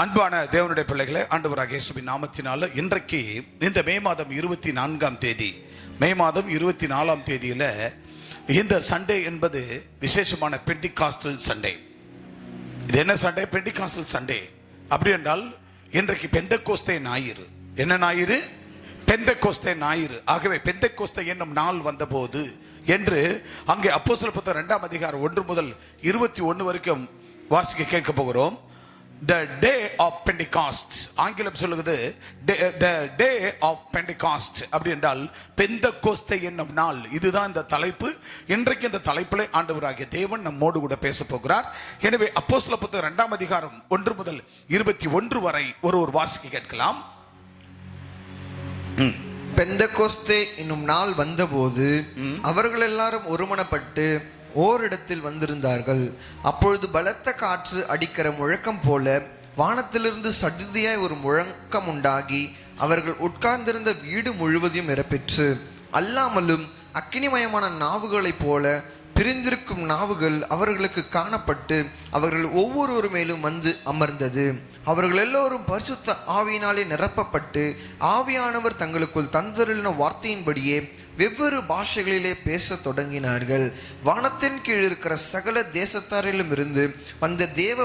அன்பான தேவனுடைய பிள்ளைகளே, ஆண்டவராகிய இயேசுவின் நாமத்தினால இன்றைக்கு இந்த மே மாதம் 24ஆம் தேதி மே மாதம் 24ஆம் தேதியில இந்த சண்டே என்பது விசேஷமான பெண்டிகாஸ்டல் சண்டே. இது என்ன சண்டே? Pentecostal Sunday. அப்படி என்றால் இன்றைக்கு பெந்தெக்கோஸ்தே ஞாயிறு. என்ன ஞாயிறு? பெந்தெக்கோஸ்தே ஞாயிறு. ஆகவே பெந்தெக்கோஸ்தே என்னும் நாள் வந்தபோது என்று அங்கே அப்போஸ்தலர் புத்தகம் 2ஆம் அதிகாரம் 1 முதல் 21 வரைக்கும் வாசிக்க கேட்க போகிறோம். The day of Pentecost, ஆங்கிலம் சொல்லுகிறது the day of Pentecost. அப்படி என்றால் பெந்தெக்கோஸ்தே என்னும் நாள். இதுதான் இந்த தலைப்பு. இன்றைக்கு இந்த தலைப்பிலே ஆண்டவராகிய தேவன் நம்மோடு கூட பேச போகிறார். எனவே அப்போஸ்தலர் புத்தகம் 2ஆம் அதிகாரம் 1 முதல் 21 வரை ஒரு வாசிக்க கேட்கலாம். பெந்தெக்கோஸ்தே என்னும் நாள் வந்தபோது அவர்கள் எல்லாரும் ஒருமனப்பட்டு ஓரிடத்தில் வந்திருந்தார்கள். அப்பொழுது பலத்த காற்று அடிக்கிற முழக்கம் போல வானத்திலிருந்து சடுதியாய் ஒரு முழக்கம் உண்டாகி அவர்கள் உட்கார்ந்திருந்த வீடு முழுவதையும் நிரப்பெற்று, அல்லாமலும் அக்கினிமயமான நாவுகளைப் போல பிரிந்திருக்கும் நாவுகள் அவர்களுக்கு காணப்பட்டு அவர்கள் ஒவ்வொருவர் மேலும் வந்து அமர்ந்தது. அவர்கள் எல்லோரும் பரிசுத்த ஆவியினாலே நிரப்பப்பட்டு ஆவியானவர் தங்களுக்குள் தந்தருளின வார்த்தையின்படியே வெவ்வேறு பாஷைகளிலே பேச தொடங்கினார்கள். வானத்தின் கீழ் இருக்கிற சகல தேசத்தாரிலும் இருந்து வந்த தேவ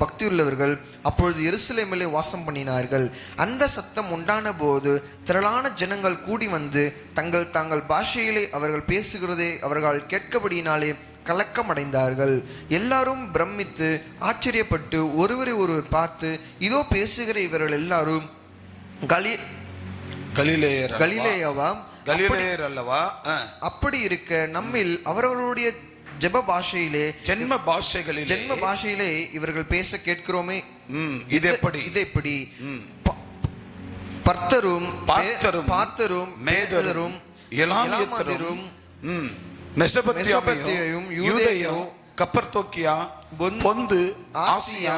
பக்தியுள்ளவர்கள் அப்பொழுது எருசலேமிலே வாசம் பண்ணினார்கள். அந்த சத்தம் உண்டான போது திரளான ஜனங்கள் கூடி வந்து தங்கள் பாஷையிலே அவர்கள் பேசுகிறதை அவர்கள் கேட்கபடியினாலே கலக்கம் அடைந்தார்கள். எல்லாரும் பிரமித்து ஆச்சரியப்பட்டு ஒருவரை ஒருவர் பார்த்து, இதோ பேசுகிற இவர்கள் எல்லாரும் கலிலேயவாம், அப்படி இருக்க நம்மில் அவர்களுடைய ஜெப பாஷையிலே இவர்கள் பேச கேட்கிறோமே, இது எப்படி? பர்த்தரும் மேதரும் எலாமியரும் மெசொப்பொத்தேமியும் யூதேயும் கப்பர்தோக்கியா பொந்து ஆசியா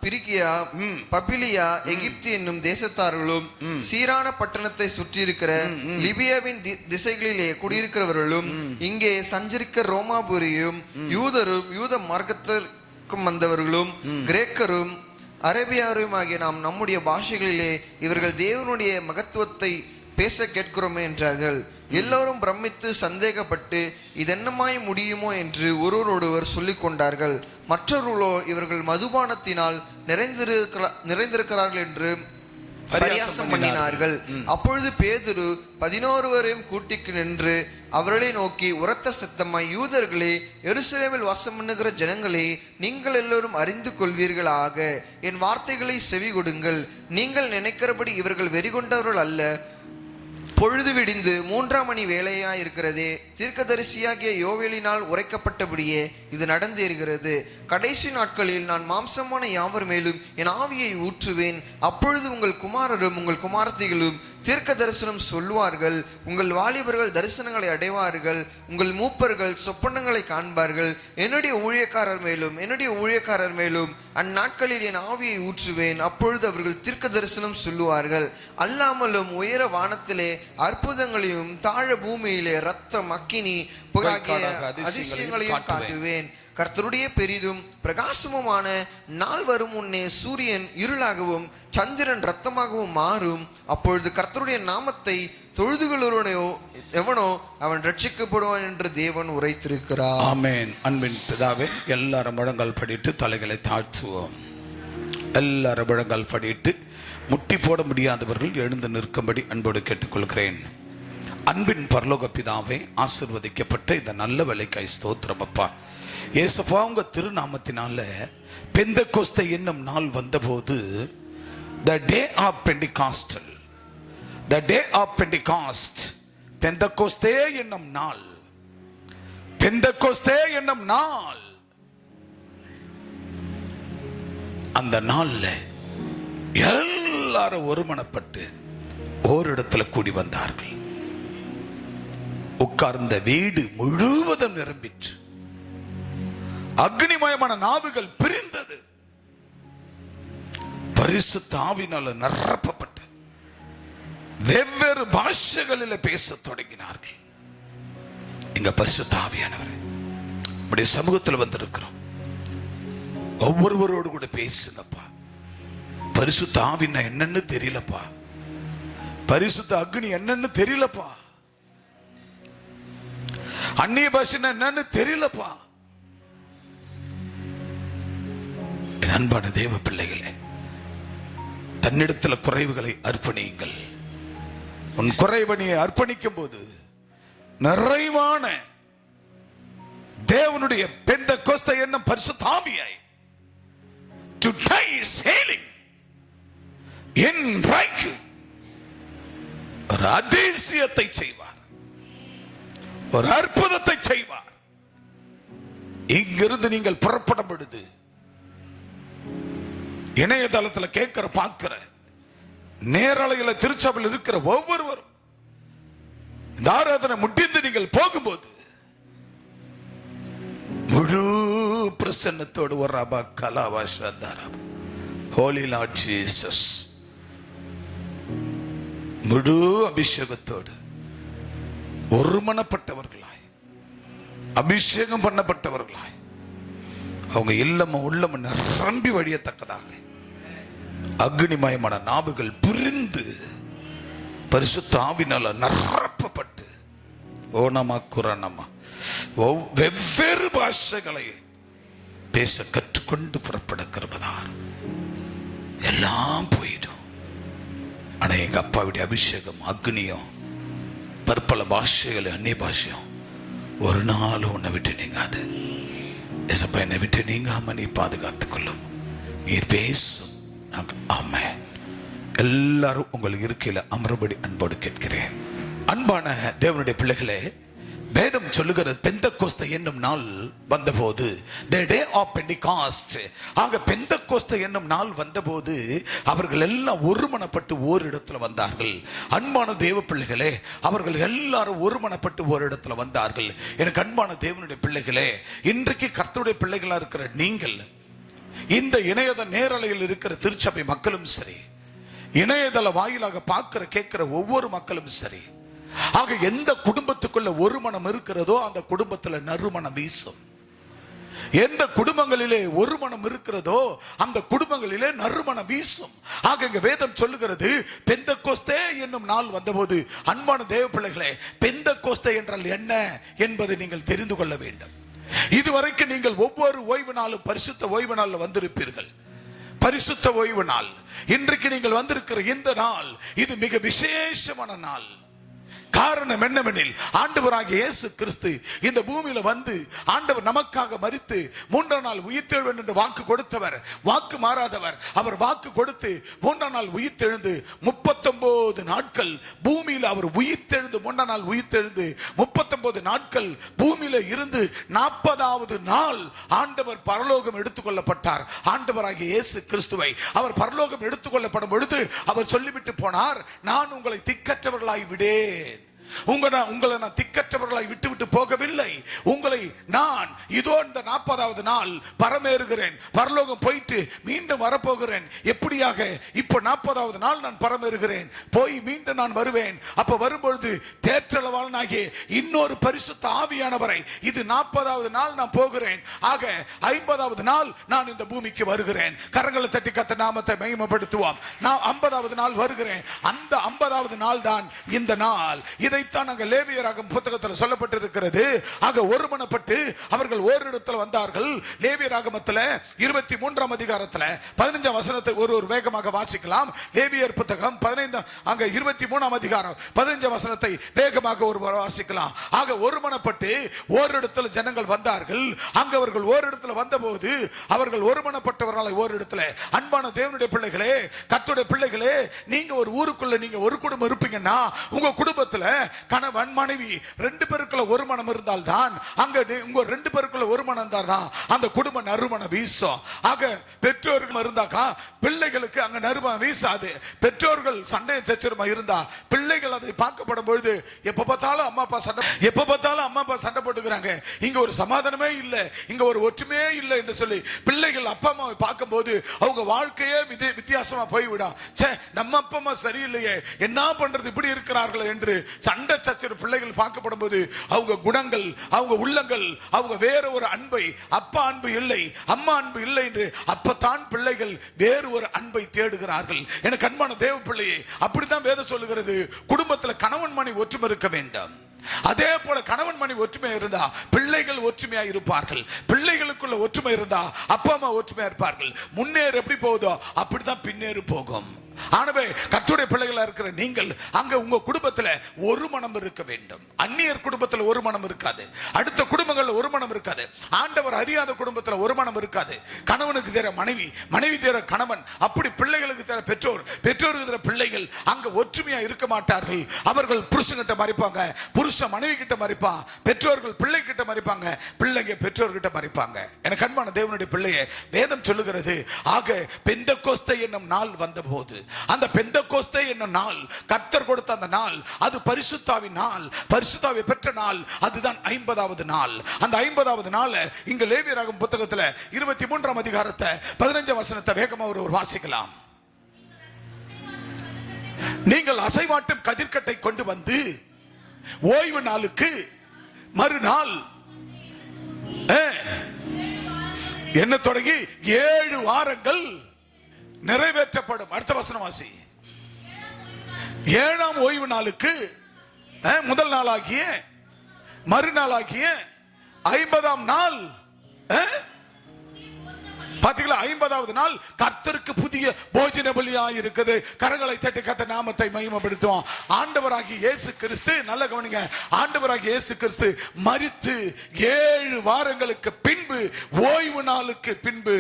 பிரிகியா பபிலியா எகிப்து என்னும் தேசத்தார்களும் சீரான பட்டணத்தை சுற்றி இருக்கிற லிபியாவின் திசைகளிலே குடியிருக்கிறவர்களும் இங்கே சஞ்சரிக்க ரோமாபுரியும் யூதரும் யூத மார்க்கத்திற்கும் வந்தவர்களும் கிரேக்கரும் அரேபியாரும் ஆகிய நாம் நம்முடைய பாஷைகளிலே இவர்கள் தேவனுடைய மகத்துவத்தை பேச கேட்கிறோமே என்றார்கள். எல்லோரும் பிரமித்து சந்தேகப்பட்டு இதென்னமாய் முடியுமோ என்று ஒருவரோடொருவர் சொல்லிக் கொண்டார்கள். மற்றவர்களோ இவர்கள் மதுபானத்தினால் நிறைந்திருக்கிறார்கள் என்று பரியாசம் பண்ணினார்கள். அப்பொழுது பேதுரு 11 கூட்டிக்கு நின்று அவர்களை நோக்கி உரத்த சத்தமாய், யூதர்களே, எருசலேமில் வாசம் பண்ணுகிற ஜனங்களே, நீங்கள் எல்லோரும் அறிந்து கொள்வீர்களாக, என் வார்த்தைகளை செவி கொடுங்கள். நீங்கள் நினைக்கிறபடி இவர்கள் வெறிகொண்டவர்கள் அல்ல. பொழுது விடிந்து 3ஆம் மணி வேளையா இருக்கிறதே. தீர்க்கதரிசியாகிய யோவேலினால் உரைக்கப்பட்டபடியே இது நடந்தேறுகிறது. கடைசி நாட்களில் நான் மாம்சமான யாவர் மேலும் என் ஆவியை ஊற்றுவேன். அப்பொழுது உங்கள் குமாரரும் உங்கள் குமாரத்திகளும் தீர்க்க தரிசனம் சொல்வார்கள். உங்கள் வாலிபர்கள் தரிசனங்களை அடைவார்கள். உங்கள் மூப்பர்கள் சொப்பனங்களை காண்பார்கள். என்னுடைய ஊழியக்காரர் மேலும் அந்நாட்களில் என் ஆவியை ஊற்றுவேன். அப்பொழுது அவர்கள் தீர்க்க தரிசனம் சொல்லுவார்கள். அல்லாமலும் உயர வானத்திலே அற்புதங்களையும் தாழ பூமியிலே இரத்தம் அக்கினி அதிசயங்களையும் காட்டுவேன். கர்த்தருடைய பெரிதும் பிரகாசமுமான நாள் வரும் முன்னே சூரியன் இருளாகவும் சந்திரன் இரத்தமாகவும் மாறும். அப்பொழுது கர்த்தருடைய நாமத்தை தொழுதுகளோ எவனோ அவன் ரட்சிக்கப்படுவான் என்று தேவன் உரைத்திருக்கிறார். ஆமென். அன்பின் பிதாவே, எல்லாரும் முழங்கால் படிட்டு தலைகளை தாழ்த்துவோம். எல்லாரும் முழங்கால் படிட்டு முட்டி போட முடியாதவர்கள் எழுந்து நிற்கும்படி அன்போடு கேட்டுக்கொள்கிறேன். அன்பின் பரலோக பிதாவே, ஆசீர்வதிக்கப்பட்ட இந்த நல்ல வேலைக்காய் ஸ்தோத்திரம் அப்பா. இயேசுவா, உங்க திருநாமத்தினால பெந்தெக்கோஸ்தே என்னும் நாள் வந்தபோது the day of Pentecostal, the day of Pentecost, பெந்தெக்கோஸ்தே என்னும் நாள், பெந்தெக்கோஸ்தே என்னும் நாள், அந்த நாள்ல எல்லாரும் ஒருமனப்பட்டு ஓரிடத்துல கூடி வந்தார்கள். உட்கார்ந்த வீடு முழுவதும் நிரம்பிற்று. அக்னிமயமான நாவுகள் பிரிந்தது. பரிசுத்த ஆவியினால நிரப்பப்பட்டு வெவ்வேறு பாஷைகளில் பேச தொடங்கினார்கள். எங்க பரிசுத்த ஆவியானவரே, உம்முடைய சமூகத்தில் வந்திருக்கிறோம். ஒவ்வொருவரோடு கூட பேசுங்கப்பா. பரிசுத்த ஆவின்னா என்னன்னு தெரியலப்பா, பரிசுத்த அக்னி என்னன்னு தெரியலப்பா, அந்நிய பாஷைன்னா என்னன்னு தெரியலப்பா. என் அன்பான தேவ பிள்ளைகளே, தன்னிடத்தில் குறைவுகளை அர்ப்பணியுங்கள். உன் குறைவனை அர்ப்பணிக்கும் போது நிறைவான தேவனுடைய பெந்தெகோஸ்தே என்னும் பரிசுத்த ஆவியை today is healing இன்றைக்கு ஒரு அதிசயத்தை செய்வார், ஒரு அற்புதத்தை செய்வார். இங்கிருந்து நீங்கள் புறப்படும் பொழுது இணையதளத்தில் கேட்கிற பார்க்கிற நேரலையில திருச்சபையில் இருக்கிற ஒவ்வொருவரும் இந்த ஆராதனை முடிந்து நீங்கள் போகும்போது முழு பிரசன்னத்தோடு ஒரு ரபா கலாவா சந்தாரபா ஹோலி லார்ட் ஜீசஸ் முழு அபிஷேகத்தோடு ஒருமனப்பட்டவர்களாய் அபிஷேகம் பண்ணப்பட்டவர்களாய் அவங்க இல்லமும் உள்ளமும் நிரம்பி வழியத்தக்கதாக அக்னிமயமான நாவுகள் புரிந்து பரிசுத்த ஆவினால நிரப்பப்பட்டு ஓனமா குரணமா வெவ்வேறு பாஷைகளை பேச கற்றுக்கொண்டு புறப்பட கிருபைதார். எல்லாம் போயிடும். ஆனா எங்க அப்பாவுடைய அபிஷேகம் அக்னியும் பற்பல பாஷைகள் அந்நிய பாஷையும் ஒரு நாள் உன்னை விட்டு நீங்காது. எசப்பா, என்னை விட்டு நீங்காம நீ பாதுகாத்துக் கொள்ளும். நீர் பேசும். ஆமென். எல்லாரும் உங்கள் இருக்கையில அமர்படி அன்போடு கேட்கிறேன். அன்பான தேவனுடைய பிள்ளைகளே, வேதம் சொல்லுகிறது பெந்தெகோஸ்தே என்னும் நாள் வந்தபோது the day of Pentecost, ஆக பெந்தெகோஸ்தே என்னும் நாள் வந்தபோது அவர்கள் எல்லாம் ஒருமனப்பட்டு ஓரிடத்துல வந்தார்கள். அன்பான தேவ பிள்ளைகளே, அவர்கள் எல்லாரும் ஒருமனப்பட்டு ஓரிடத்துல வந்தார்கள். எனக்கு அன்பான தேவனுடைய பிள்ளைகளே, இன்றைக்கு கர்த்தருடைய பிள்ளைகளா இருக்கிற நீங்கள், இந்த இணையதள நேரலையில் இருக்கிற திருச்சபை மக்களும் சரி, இணையதள வாயிலாக பார்க்கிற கேட்கிற ஒவ்வொரு மக்களும் சரி, ஆக எந்த குடும்பத்துக்குள்ள ஒரு மனம் இருக்கிறதோ அந்த குடும்பத்துல நறுமணம் வீசும். எந்த குடும்பங்களிலே ஒரு மனம் இருக்கிறதோ அந்த குடும்பங்களிலே நறுமணம் வீசும். ஆக இங்க வேதம் சொல்லுகிறது பெந்தெகோஸ்தே என்னும் நாள் வந்தபோது, அன்பான தேவ பிள்ளைகளே, பெந்தெகோஸ்தே என்றால் என்ன என்பதை நீங்கள் தெரிந்து கொள்ள வேண்டும். இதுவரைக்கும் நீங்கள் ஒவ்வொரு ஓய்வு நாளும் பரிசுத்த ஓய்வு நாள் வந்திருப்பீர்கள். பரிசுத்த ஓய்வு நாள், இன்றைக்கு நீங்கள் வந்திருக்கிற இந்த நாள் இது மிக விசேஷமான நாள். காரணம் என்னவெனில், ஆண்டவராகிய இயேசு கிறிஸ்து இந்த பூமியில வந்து ஆண்டவர் நமக்காக மரித்து மூன்றாம் நாள் உயிர்த்தெழுவேன் என்று வாக்கு கொடுத்தவர், வாக்கு மாறாதவர். அவர் வாக்கு கொடுத்து மூன்றாம் நாள் உயிர்த்தெழுந்து 39 நாட்கள் பூமியில அவர் உயிர்த்தெழுந்து, மூன்றாம் நாள் உயிர்த்தெழுந்து 39 நாட்கள் பூமியில இருந்து 40வது நாள் ஆண்டவர் பரலோகம் எடுத்துக்கொள்ளப்பட்டார். ஆண்டவராகிய இயேசு கிறிஸ்துவை அவர் பரலோகம் எடுத்துக்கொள்ளப்படும் பொழுது அவர் சொல்லிவிட்டு போனார், நான் உங்களை திக்கற்றவர்களாய் விடேன். உங்களை நான் திக்கற்றவர்களாய் விட்டு போகவில்லை. உங்களை நான் இதோ இந்த 40வது நாள் பரமேறுகிறேன், பரலோகம் போயிட்டு மீண்டும் வரப்போகிறேன். எப்படியாக? இப்போ 40வது நாள் நான் பரமேறுகிறேன், போய் மீண்டும் நான் வருவேன். அப்ப வரும்பொழுது தேற்றளவாளனாகிய இன்னொரு பரிசுத்த ஆவியானவரை, இது 40வது நாள் நான் போகிறேன், ஆக 50வது நாள் நான் இந்த பூமிக்கு வருகிறேன். கரங்களை தட்டி கர்த்தர் நாமத்தை மகிமைப்படுத்துவோம். நான் 50வது நாள் வருகிறேன். அந்த 50வது நாள் தான் இந்த நாள். இதைத்தான் அங்க லேவியராகமம் புத்தகத்தில் சொல்லப்பட்டிருக்கிறது. ஆக ஒருமனப்பட்டு அவர்கள் ஓரிடத்தில் வந்தார்கள். லேவியராகமத்தில் 23ஆம் அதிகாரத்தில் 15ஆம் வசனத்தை ஒரு வேகமாக வாசிக்கலாம். லேவியர் புத்தகம் 15 அங்க 23ஆம் அதிகாரம் 15ஆம் வசனத்தை வேகமாக ஒரு வாசிக்கலாம். ஆக ஒருமனப்பட்டு ஓரிடத்தில் ஜனங்கள் வந்தார்கள். அங்க அவர்கள் ஓரிடத்தில் வந்தபோது அவர்கள் ஒருமனப்பட்டவர்களாய் ஓரிடத்தில். அன்பான தேவனுடைய பிள்ளைகளே, கர்த்தருடைய பிள்ளைகளே, நீங்க ஒரு ஊருக்குள்ள நீங்க ஒரு குடும்பம் இருப்பீங்கன்னா, உங்க குடும்பத்துல கணவன் மனைவி 2 பேருக்குள்ள ஒரு மனம் இருந்தால் தான், அங்க உங்க 2 பேருக்குள்ள ஒரு மனம் இருந்தால் தான் அந்த குடும்பம் நறுமணம் வீசும். ஆக பெற்றோர்கள் இருந்தாக்கா பிள்ளைகளுக்கு அங்க நறுமணம் வீசாது. பெற்றோர்கள் சண்டை சச்சரமா இருந்தா பிள்ளைகள் அதை பார்க்கப்படும் பொழுது எப்ப பார்த்தாலும் அம்மா அப்பா சண்டை போட்டுக்கிறாங்க, இங்க ஒரு சமாதானமே இல்லை, இங்க ஒரு ஒற்றுமையே இல்லை என்று சொல்லி பிள்ளைகள் அப்பா அம்மாவை பார்க்கும் போது அவங்க வாழ்க்கையே வித்தியாசமா போய்விடும். நம்ம அப்பா அம்மா சரியில்லையே, என்ன பண்றது, இப்படி இருக்கிறார்கள் என்று அண்ட சச்சர பிள்ளைகள் பார்க்கப்படும் போது அவங்க குணங்கள், அவங்க உள்ளங்கள், அவங்க வேற ஒரு அன்பை, அப்பா அன்பு இல்லை, அம்மா அன்பு இல்லை என்று அப்பத்தான் பிள்ளைகள் வேறு ஒரு அன்பை தேடுகிறார்கள். எனக்கு அன்பான தேவ பிள்ளையே, அப்படித்தான் வேதம் சொல்லுகிறது. குடும்பத்தில் கணவன் மனைவி ஒற்றுமை இருக்க வேண்டும். அதே போல கணவன் மனைவி ஒற்றுமை இருந்தா பிள்ளைகள் ஒற்றுமையா இருப்பார்கள். பிள்ளைகளுக்குள்ள ஒற்றுமை இருந்தா அப்பா அம்மா ஒற்றுமையா இருப்பார்கள். முன்னேறு எப்படி போகுதோ அப்படிதான் பின்னேறு போகும். ஆனவே கர்த்தருடைய பிள்ளைகளா இருக்கிற நீங்கள் அங்க உங்க குடும்பத்துல ஒரு மனம் இருக்க வேண்டும். அந்நியர் குடும்பத்துல ஒரு மனம் இருக்காது, அடுத்த குடும்பங்கள்ல ஒரு மனம் இருக்காது, ஆண்டவர் அறியாத குடும்பத்துல ஒரு மனம் இருக்காது. கணவனுக்கு தேர மனைவி, மனைவி தேர கணவன், அப்படி பிள்ளைகளுக்கு தேர பெற்றோர், பெற்றோருக்கு தேர பிள்ளைகள் அங்க ஒற்றுமையா இருக்க மாட்டார்கள். அவர்கள் புருஷன்கிட்ட மறைப்பாங்க, புருஷன் மனைவி கிட்ட மறைப்பான், பெற்றோர்கள் பிள்ளை கிட்ட மறைப்பாங்க, பிள்ளைங்க பெற்றோர்கிட்ட மறைப்பாங்க. எனக்கு அன்பான தேவனுடைய பிள்ளையே, வேதம் சொல்லுகிறது, ஆக பெந்தெக்கோஸ்தே என்னும் நாள் வந்த போது, அந்த பெந்தெக்கோஸ்தே என்னும் நாள், கர்த்தர் கொடுத்த அந்த நாள், அது பரிசுத்தாவின் நாள், பரிசுத்தாவை பெற்ற நாள். அதுதான் 50வது நாள். அந்த 50வது நாள் இங்க லேவியராகமம் புத்தகத்துல 23ஆம் அதிகாரத்தை 15ஆம் வசனத்தை வேகமா ஒரு வாசிக்கலாம். நீங்கள் அசைவாட்டும் கதிர்க்கட்டை கொண்டு வந்து ஓய்வு நாளுக்கு மறுநாள் என்ன தொடங்கி 7 வாரங்கள் நிறைவேற்றப்படும். அடுத்த வசனம் வாசி. 7ஆம் ஓய்வு நாளுக்கு முதல் நாளாகிய மறுநாளாகிய 50ஆம் நாள், பாத்தீங்களா? 50வது நாள் கர்த்தருக்கு புதிய போஜன பலியா இருக்குது. கரங்களை தட்டி கர்த்தர் நாமத்தை மகிமைப்படுத்துவோம். ஆண்டவராகிய இயேசு கிறிஸ்து, நல்ல கவனிங்க, ஆண்டவராகிய இயேசு கிறிஸ்து மரித்து 7 வாரங்களுக்கு பின்பு, ஓய்வு நாளுக்கு பின்பு,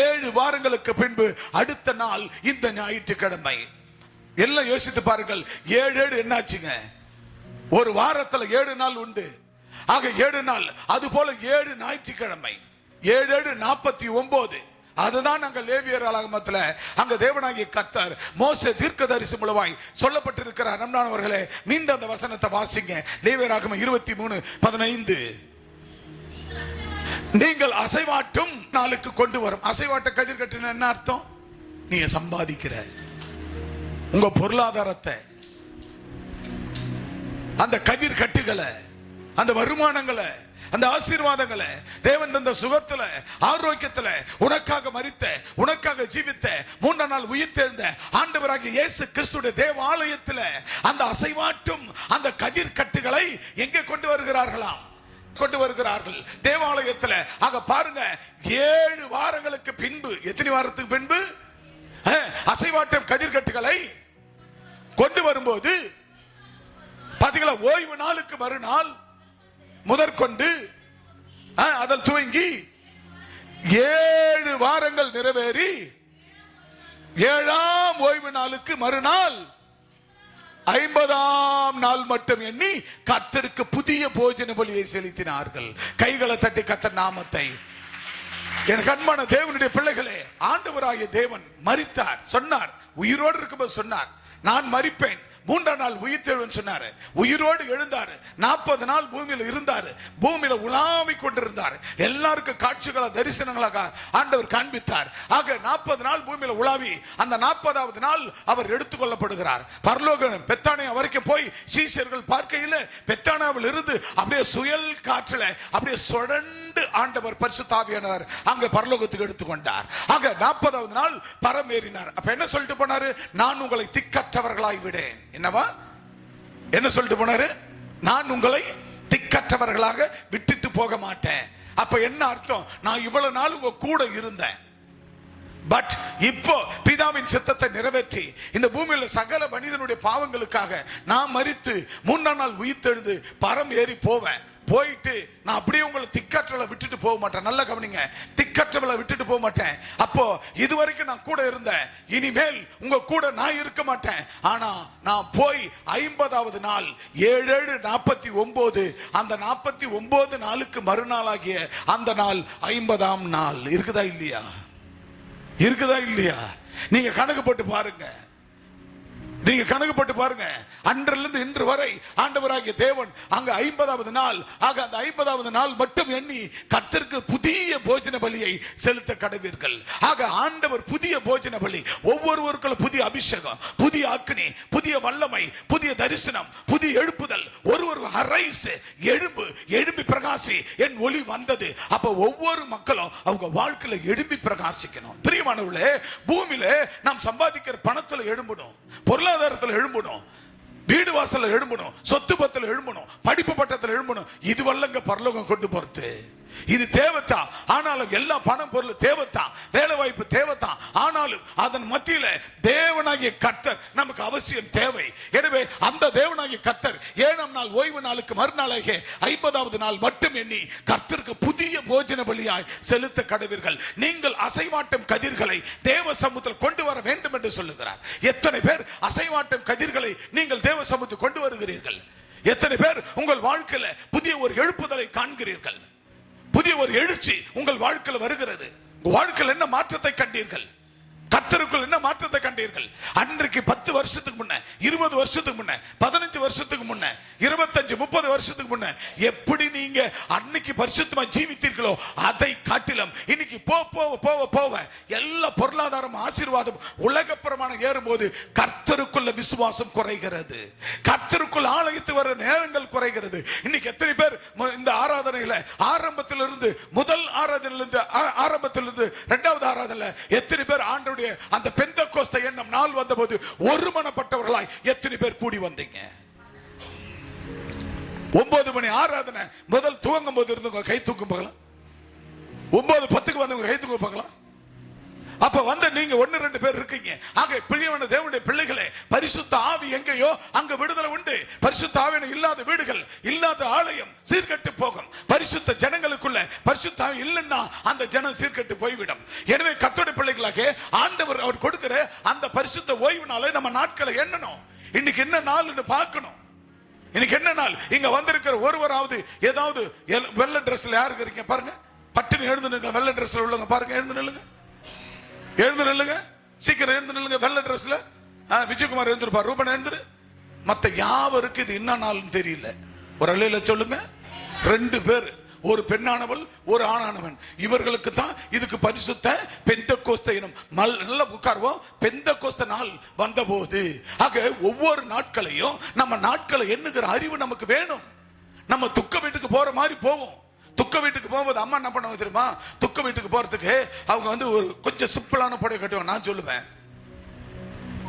7 வாரங்களுக்கு பின்பு அடுத்த நாள் இந்த ஞாயிற்றுக்கிழமை. எல்லாம் யோசித்து பாருங்கள். 7 என்னாச்சுங்க? ஒரு வாரத்துல 7 நாள் உண்டு. ஆக 7 நாள், அது போல 7 ஞாயிற்றுக்கிழமை, 7 49. அதுதான் அங்க லேவியராகமத்துல அங்க தேவனாகிய கர்த்தர் மோசே தீர்க்கதரிசி மூலமாய் சொல்லப்பட்டிருக்கிறார். நம்மானவர்களே, மீண்டும் அந்த வசனத்தை வாசிங்க. லேவியராகமம் 23:15. நீங்கள் அசைவாட்டும் நாளுக்கு கொண்டு வரும். அசைவாட்ட கதிர் கட்டின என்ன அர்த்தம்? நீங்க சம்பாதிக்கிற உங்க பொருளாதாரத்தை, அந்த கதிர் கட்டுகளை, அந்த வருமானங்களை, அந்த ஆசீர்வாதங்களை, தேவன் தந்த சுகத்துல, ஆரோக்கியத்துல, உனக்காக மரித்த, உனக்காக ஜீவித்த, 3ஆம் நாள் உயிர்த்தெழுந்த ஆண்டவராகிய இயேசு கிறிஸ்துவின் தேவாலயத்துல அந்த அசைவாட்டும் அந்த கதிர் கட்டுகளை எங்கே கொண்டு வருகிறார்களாம்? கொண்டு வருகிறார்கள் தேவாலயத்துல. ஆக பாருங்க, 7 வாரங்களுக்கு பின்பு, எத்தனை வாரத்துக்கு பின்பு அசைவாட்டும் கதிர்கட்டுகளை கொண்டு வரும்போது பாத்தீங்களா, ஓய்வு நாளுக்கு மறுநாள் முதற்கொண்டு அதில் துவங்கி 7 வாரங்கள் நிறைவேறி 7ஆம் ஓய்வு நாளுக்கு மறுநாள் 50ஆம் நாள் மட்டும் எண்ணி கர்த்தருக்கு புதிய போஜன பலியை செலுத்தினார்கள். கைகளை தட்டி கர்த்தர் நாமத்தை. எனக்கு அன்பான தேவனுடைய பிள்ளைகளே, ஆண்டவராகிய தேவன் மரித்தார், சொன்னார், உயிரோடு இருக்கும்போது சொன்னார், நான் மரிப்பேன், 3ஆம் நாள் உயிர்த்தெழுவேன் சொன்னாரு. உயிரோடு எழுந்தாரு. 40 நாள் பூமியில இருந்தாரு. பூமியில உலாவிக் கொண்டிருந்தார். எல்லாருக்கும் காட்சிகளா, தரிசனங்களாக ஆண்டவர் காண்பித்தார். ஆக 40 நாள் பூமியில உலாவி அந்த 40வது நாள் அவர் எடுத்துக்கொள்ளப்படுகிறார். பரலோகம் பெத்தானியா வரைக்கும் போய் சீஷர்கள் பார்க்கையில பெத்தானியாவில் இருந்து அப்படியே சுயல் காற்றுல அப்படியே சுழண்டு ஆண்டவர் பரிசுத்த ஆவியானவர் அங்க பரலோகத்துக்கு எடுத்துக்கொண்டார். ஆக 40வது நாள் பரம் ஏறினார். அப்ப என்ன சொல்லிட்டு போனாரு? நான் உங்களை திக்கற்றவர்களாய் விடேன். என்னவா? என்ன சொல்லிட்டு போனாரு? நான் உங்களை திக்கற்றவர்களாக விட்டுட்டு போக மாட்டேன். அப்ப என்ன அர்த்தம்? நான் இவ்வளவு நாள் உங்க கூட இருந்தேன், பட் இப்போ பிதாவின் சித்தத்தை நிறைவேற்றி இந்த பூமியில சகல மனிதனுடைய பாவங்களுக்காக நான் மரித்து 3ஆம் நாள் உயிர்த்தெழுந்து பரம் ஏறி போவேன். போயிட்டு நான் அப்படியே உங்களை திக்கற்றவளை விட்டுட்டு போக மாட்டேன். நல்லா கவனிங்க, திக்கற்றவளை விட்டுட்டு போக மாட்டேன். அப்போ இதுவரைக்கும் நான் கூட இருந்தேன், இனிமேல் உங்க கூட நான் இருக்க மாட்டேன். ஆனா நான் போய் 50வது நாள் 7-7-49 அந்த 49 நாளுக்கு மறுநாளாகிய அந்த நாள் 50ஆம் நாள். இருக்குதா இல்லையா? இருக்குதா இல்லையா? நீங்க கணக்கு போட்டு பாருங்க. நீங்க கணக்கு போட்டு பாருங்க, அன்றிலிருந்து இன்று வரை ஆண்டவராகிய தேவன் அங்க 50வது நாள், ஆக அந்த 50வது நாள் மட்டும் எண்ணி கர்த்தருக்கு புதிய போஜன பலியை செலுத்த கடவீர்கள். ஆக ஆண்டவர் புதிய போஜன பலி, ஒவ்வொருவருக்கும் புதிய அபிஷேகம், புதிய அக்னி, புதிய வல்லமை, புதிய தரிசனம், புதிய எழுப்புதல். ஒருவர் அரைஸ், எழும்பி பிரகாசி, என் ஒளி வந்தது. அப்ப ஒவ்வொரு மக்களும் அவங்க வாழ்க்கையில எழும்பி பிரகாசிக்கணும். பிரியமானவர்களே, பூமியில நாம் சம்பாதிக்கிற பணத்துல எழும்பணும், பொருளாதாரத்தில் எழும்பணும், வீடு வாசல்ல எழும்பணும், சொத்து பத்துல எழும்பணும், படிப்பு பட்டத்தில் எழும்பணும். இது வல்லங்க பரலோகம் கொண்டு போறது. இது தேவைத்தான். ஆனாலும் எல்லா பணம் பொருள் தேவைத்தான், வேலை வாய்ப்பு தேவைத்தான். ஆனாலும் அதன் மத்தியில தேவனாகிய கர்த்தர் நமக்கு அவசியம் தேவை. எனவே அந்த தேவனாகிய கர்த்தர் 7ஆம் நாள் ஓய்வு நாளுக்கு மறுநாளாகிய 50வது நாள் மட்டும் எண்ணி கர்த்தருக்கு புதிய போஜன பலியாய் செலுத்த கடவீர்கள். நீங்கள் அசைவாட்டம் கதிர்களை தேவ சமூகத்தில் கொண்டு வர வேண்டும் என்று சொல்லுகிறார். எத்தனை பேர் அசைவாட்டம் கதிர்களை நீங்கள் தேவ சமூகத்தில் கொண்டு வருகிறீர்கள்? எத்தனை பேர் உங்கள் வாழ்க்கையில புதிய ஒரு எழுப்புதலை காண்கிறீர்கள்? புதிய ஒரு எழுச்சி உங்கள் வாழ்க்கையில் வருகிறது. உங்கள் வாழ்க்கையில் என்ன மாற்றத்தை கண்டீர்கள்? கர்த்தருக்குள் என்ன மாற்றத்தை கண்டீர்கள்? அன்றைக்கு 10 வருஷத்துக்கு முன்ன, 20 வருஷத்துக்கு முன்ன, 15 வருஷத்துக்கு முன்ன, 25 30 வருஷத்துக்கு முன்ன எப்படி நீங்க அன்னைக்கு பரிசுத்தமா ஜீவித்தீர்களோ அதை காட்டிலும் இன்னைக்கு போக எல்லா பொருளாதாரம் ஆசீர்வாதம் உலக பிரமாணம் ஏறும்போது கர்த்தருக்குள்ள விசுவாசம் குறைகிறது. கர்த்தருக்குள் ஆலயத்து வர நேரங்கள் குறைகிறது. இன்னைக்கு எத்தனை பேர் இந்த ஆராதனையில ஆரம்பத்திலிருந்து, முதல் ஆராதனையிலிருந்து, ஆரம்பத்திலிருந்து 2வது ஆராதனையில எத்தனை பேர் ஆண்டவருடைய அந்த பெந்தெக்கோஸ்தே என்னும் நாள் வந்தபோது ஒருமனப்பட்டவர்களாய் எத்தனை பேர் கூடி வந்தீங்க? 9 மணி ஆராதனை முதல் துவங்கும் போது இருந்தவங்க கை தூக்கும் பார்க்கலாம். 9:10 வந்தவங்க கை தூக்கும் பார்க்கலாம். அப்ப வந்து நீங்க 1-2 பேர் இருக்கீங்க. ஆக பிரியமான தேவனுடைய பிள்ளைகளே, பரிசுத்த ஆவி எங்கேயோ அங்க விடுதலை உண்டு. பரிசுத்த ஆவி இல்லாத வீடுகள், இல்லாத ஆலயம் சீர்கெட்டு போகும். பரிசுத்த ஜனங்களுக்குள்ள பரிசுத்த ஆவி இல்லைன்னா அந்த ஜனம் சீர்கெட்டு போய்விடும். எனவே கர்த்தருடைய பிள்ளைகளாக ஆண்டவர் அவர் கொடுக்கிற அந்த பரிசுத்த ஓய்வுனால நம்ம நாட்களை எண்ணணும். இன்னைக்கு என்ன நாள்னு பார்க்கணும். இன்னைக்கு என்ன நாள்? இங்க வந்திருக்கிற ஒருவராவது ஏதாவது வெள்ளை டிரெஸ்ல யாருக்கு இருக்கீங்க பாருங்க. பட்டுன்னு எழுந்து நில்லுங்க. வெள்ளை டிரெஸ்ல உள்ளவங்க பாருங்க, எழுந்து நில்லுங்க, எழுந்து நில்லுங்க, சீக்கிரம் எழுந்து நில்லுங்க. வெள்ளை டிரெஸ்ல விஜயகுமார் எழுந்திருப்பார், ரூபன் எழுந்துரு. மத்த யாவருக்கு இது என்ன நாள்னு தெரியல. ஒரு அலையில சொல்லுங்க. 2 பேர், ஒரு பெண்ணானவள், ஒரு ஆணானவன். இவர்களுக்கு தான் இதுக்கு பரிசுத்த பெந்தெக்கோஸ்தே எனும். நல்ல உட்கார்வோம். பெந்தெக்கோஸ்தே நாள் வந்தபோது, ஆக ஒவ்வொரு நாட்களையும் நம்ம நாட்களை எண்ணுகிற அறிவு நமக்கு வேணும். நம்ம துக்க வீட்டுக்கு போற மாதிரி போவோம். துக்க வீட்டுக்கு போகும்போது அம்மா என்ன பண்ணுவாங்க தெரியுமா? துக்க வீட்டுக்கு போறதுக்கு அவங்க வந்து ஒரு கொஞ்சம் சிம்பிளான புடவை கட்டுவாங்க. நான் சொல்லுவேன்,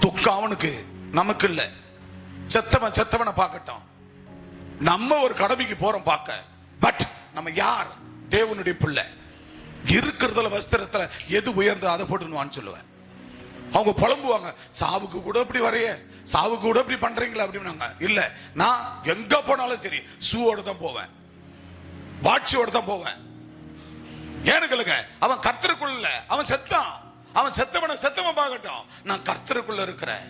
துக்கம் அவனுக்கு, நமக்கு இல்ல. செத்தவனை பார்க்கட்டும். நம்ம ஒரு கடமைக்கு போறோம் பார்க்க. பட் நம்ம யார்? தேவனுடைய பிள்ளை. இருக்கிறதுல வஸ்திரத்துல எது உயர்ந்தோ அதை போட்டுன்னு சொல்லுவேன். அவங்க புலம்புவாங்க, சாவுக்கு கூட இப்படி வரைய, சாவுக்கு கூட இப்படி பண்றீங்களா அப்படின்னாங்க. இல்ல, நான் எங்க போனாலும் சரி ஷூவோட தான் போவேன், வாட்சியோட தான் போவேன். ஏன்னு கேளுங்க, அவன் கர்த்தருக்குள்ள, அவன் செத்தான், அவன் செத்தவன் பார்க்கட்டும். நான் கர்த்தருக்குள்ள இருக்கிறேன்,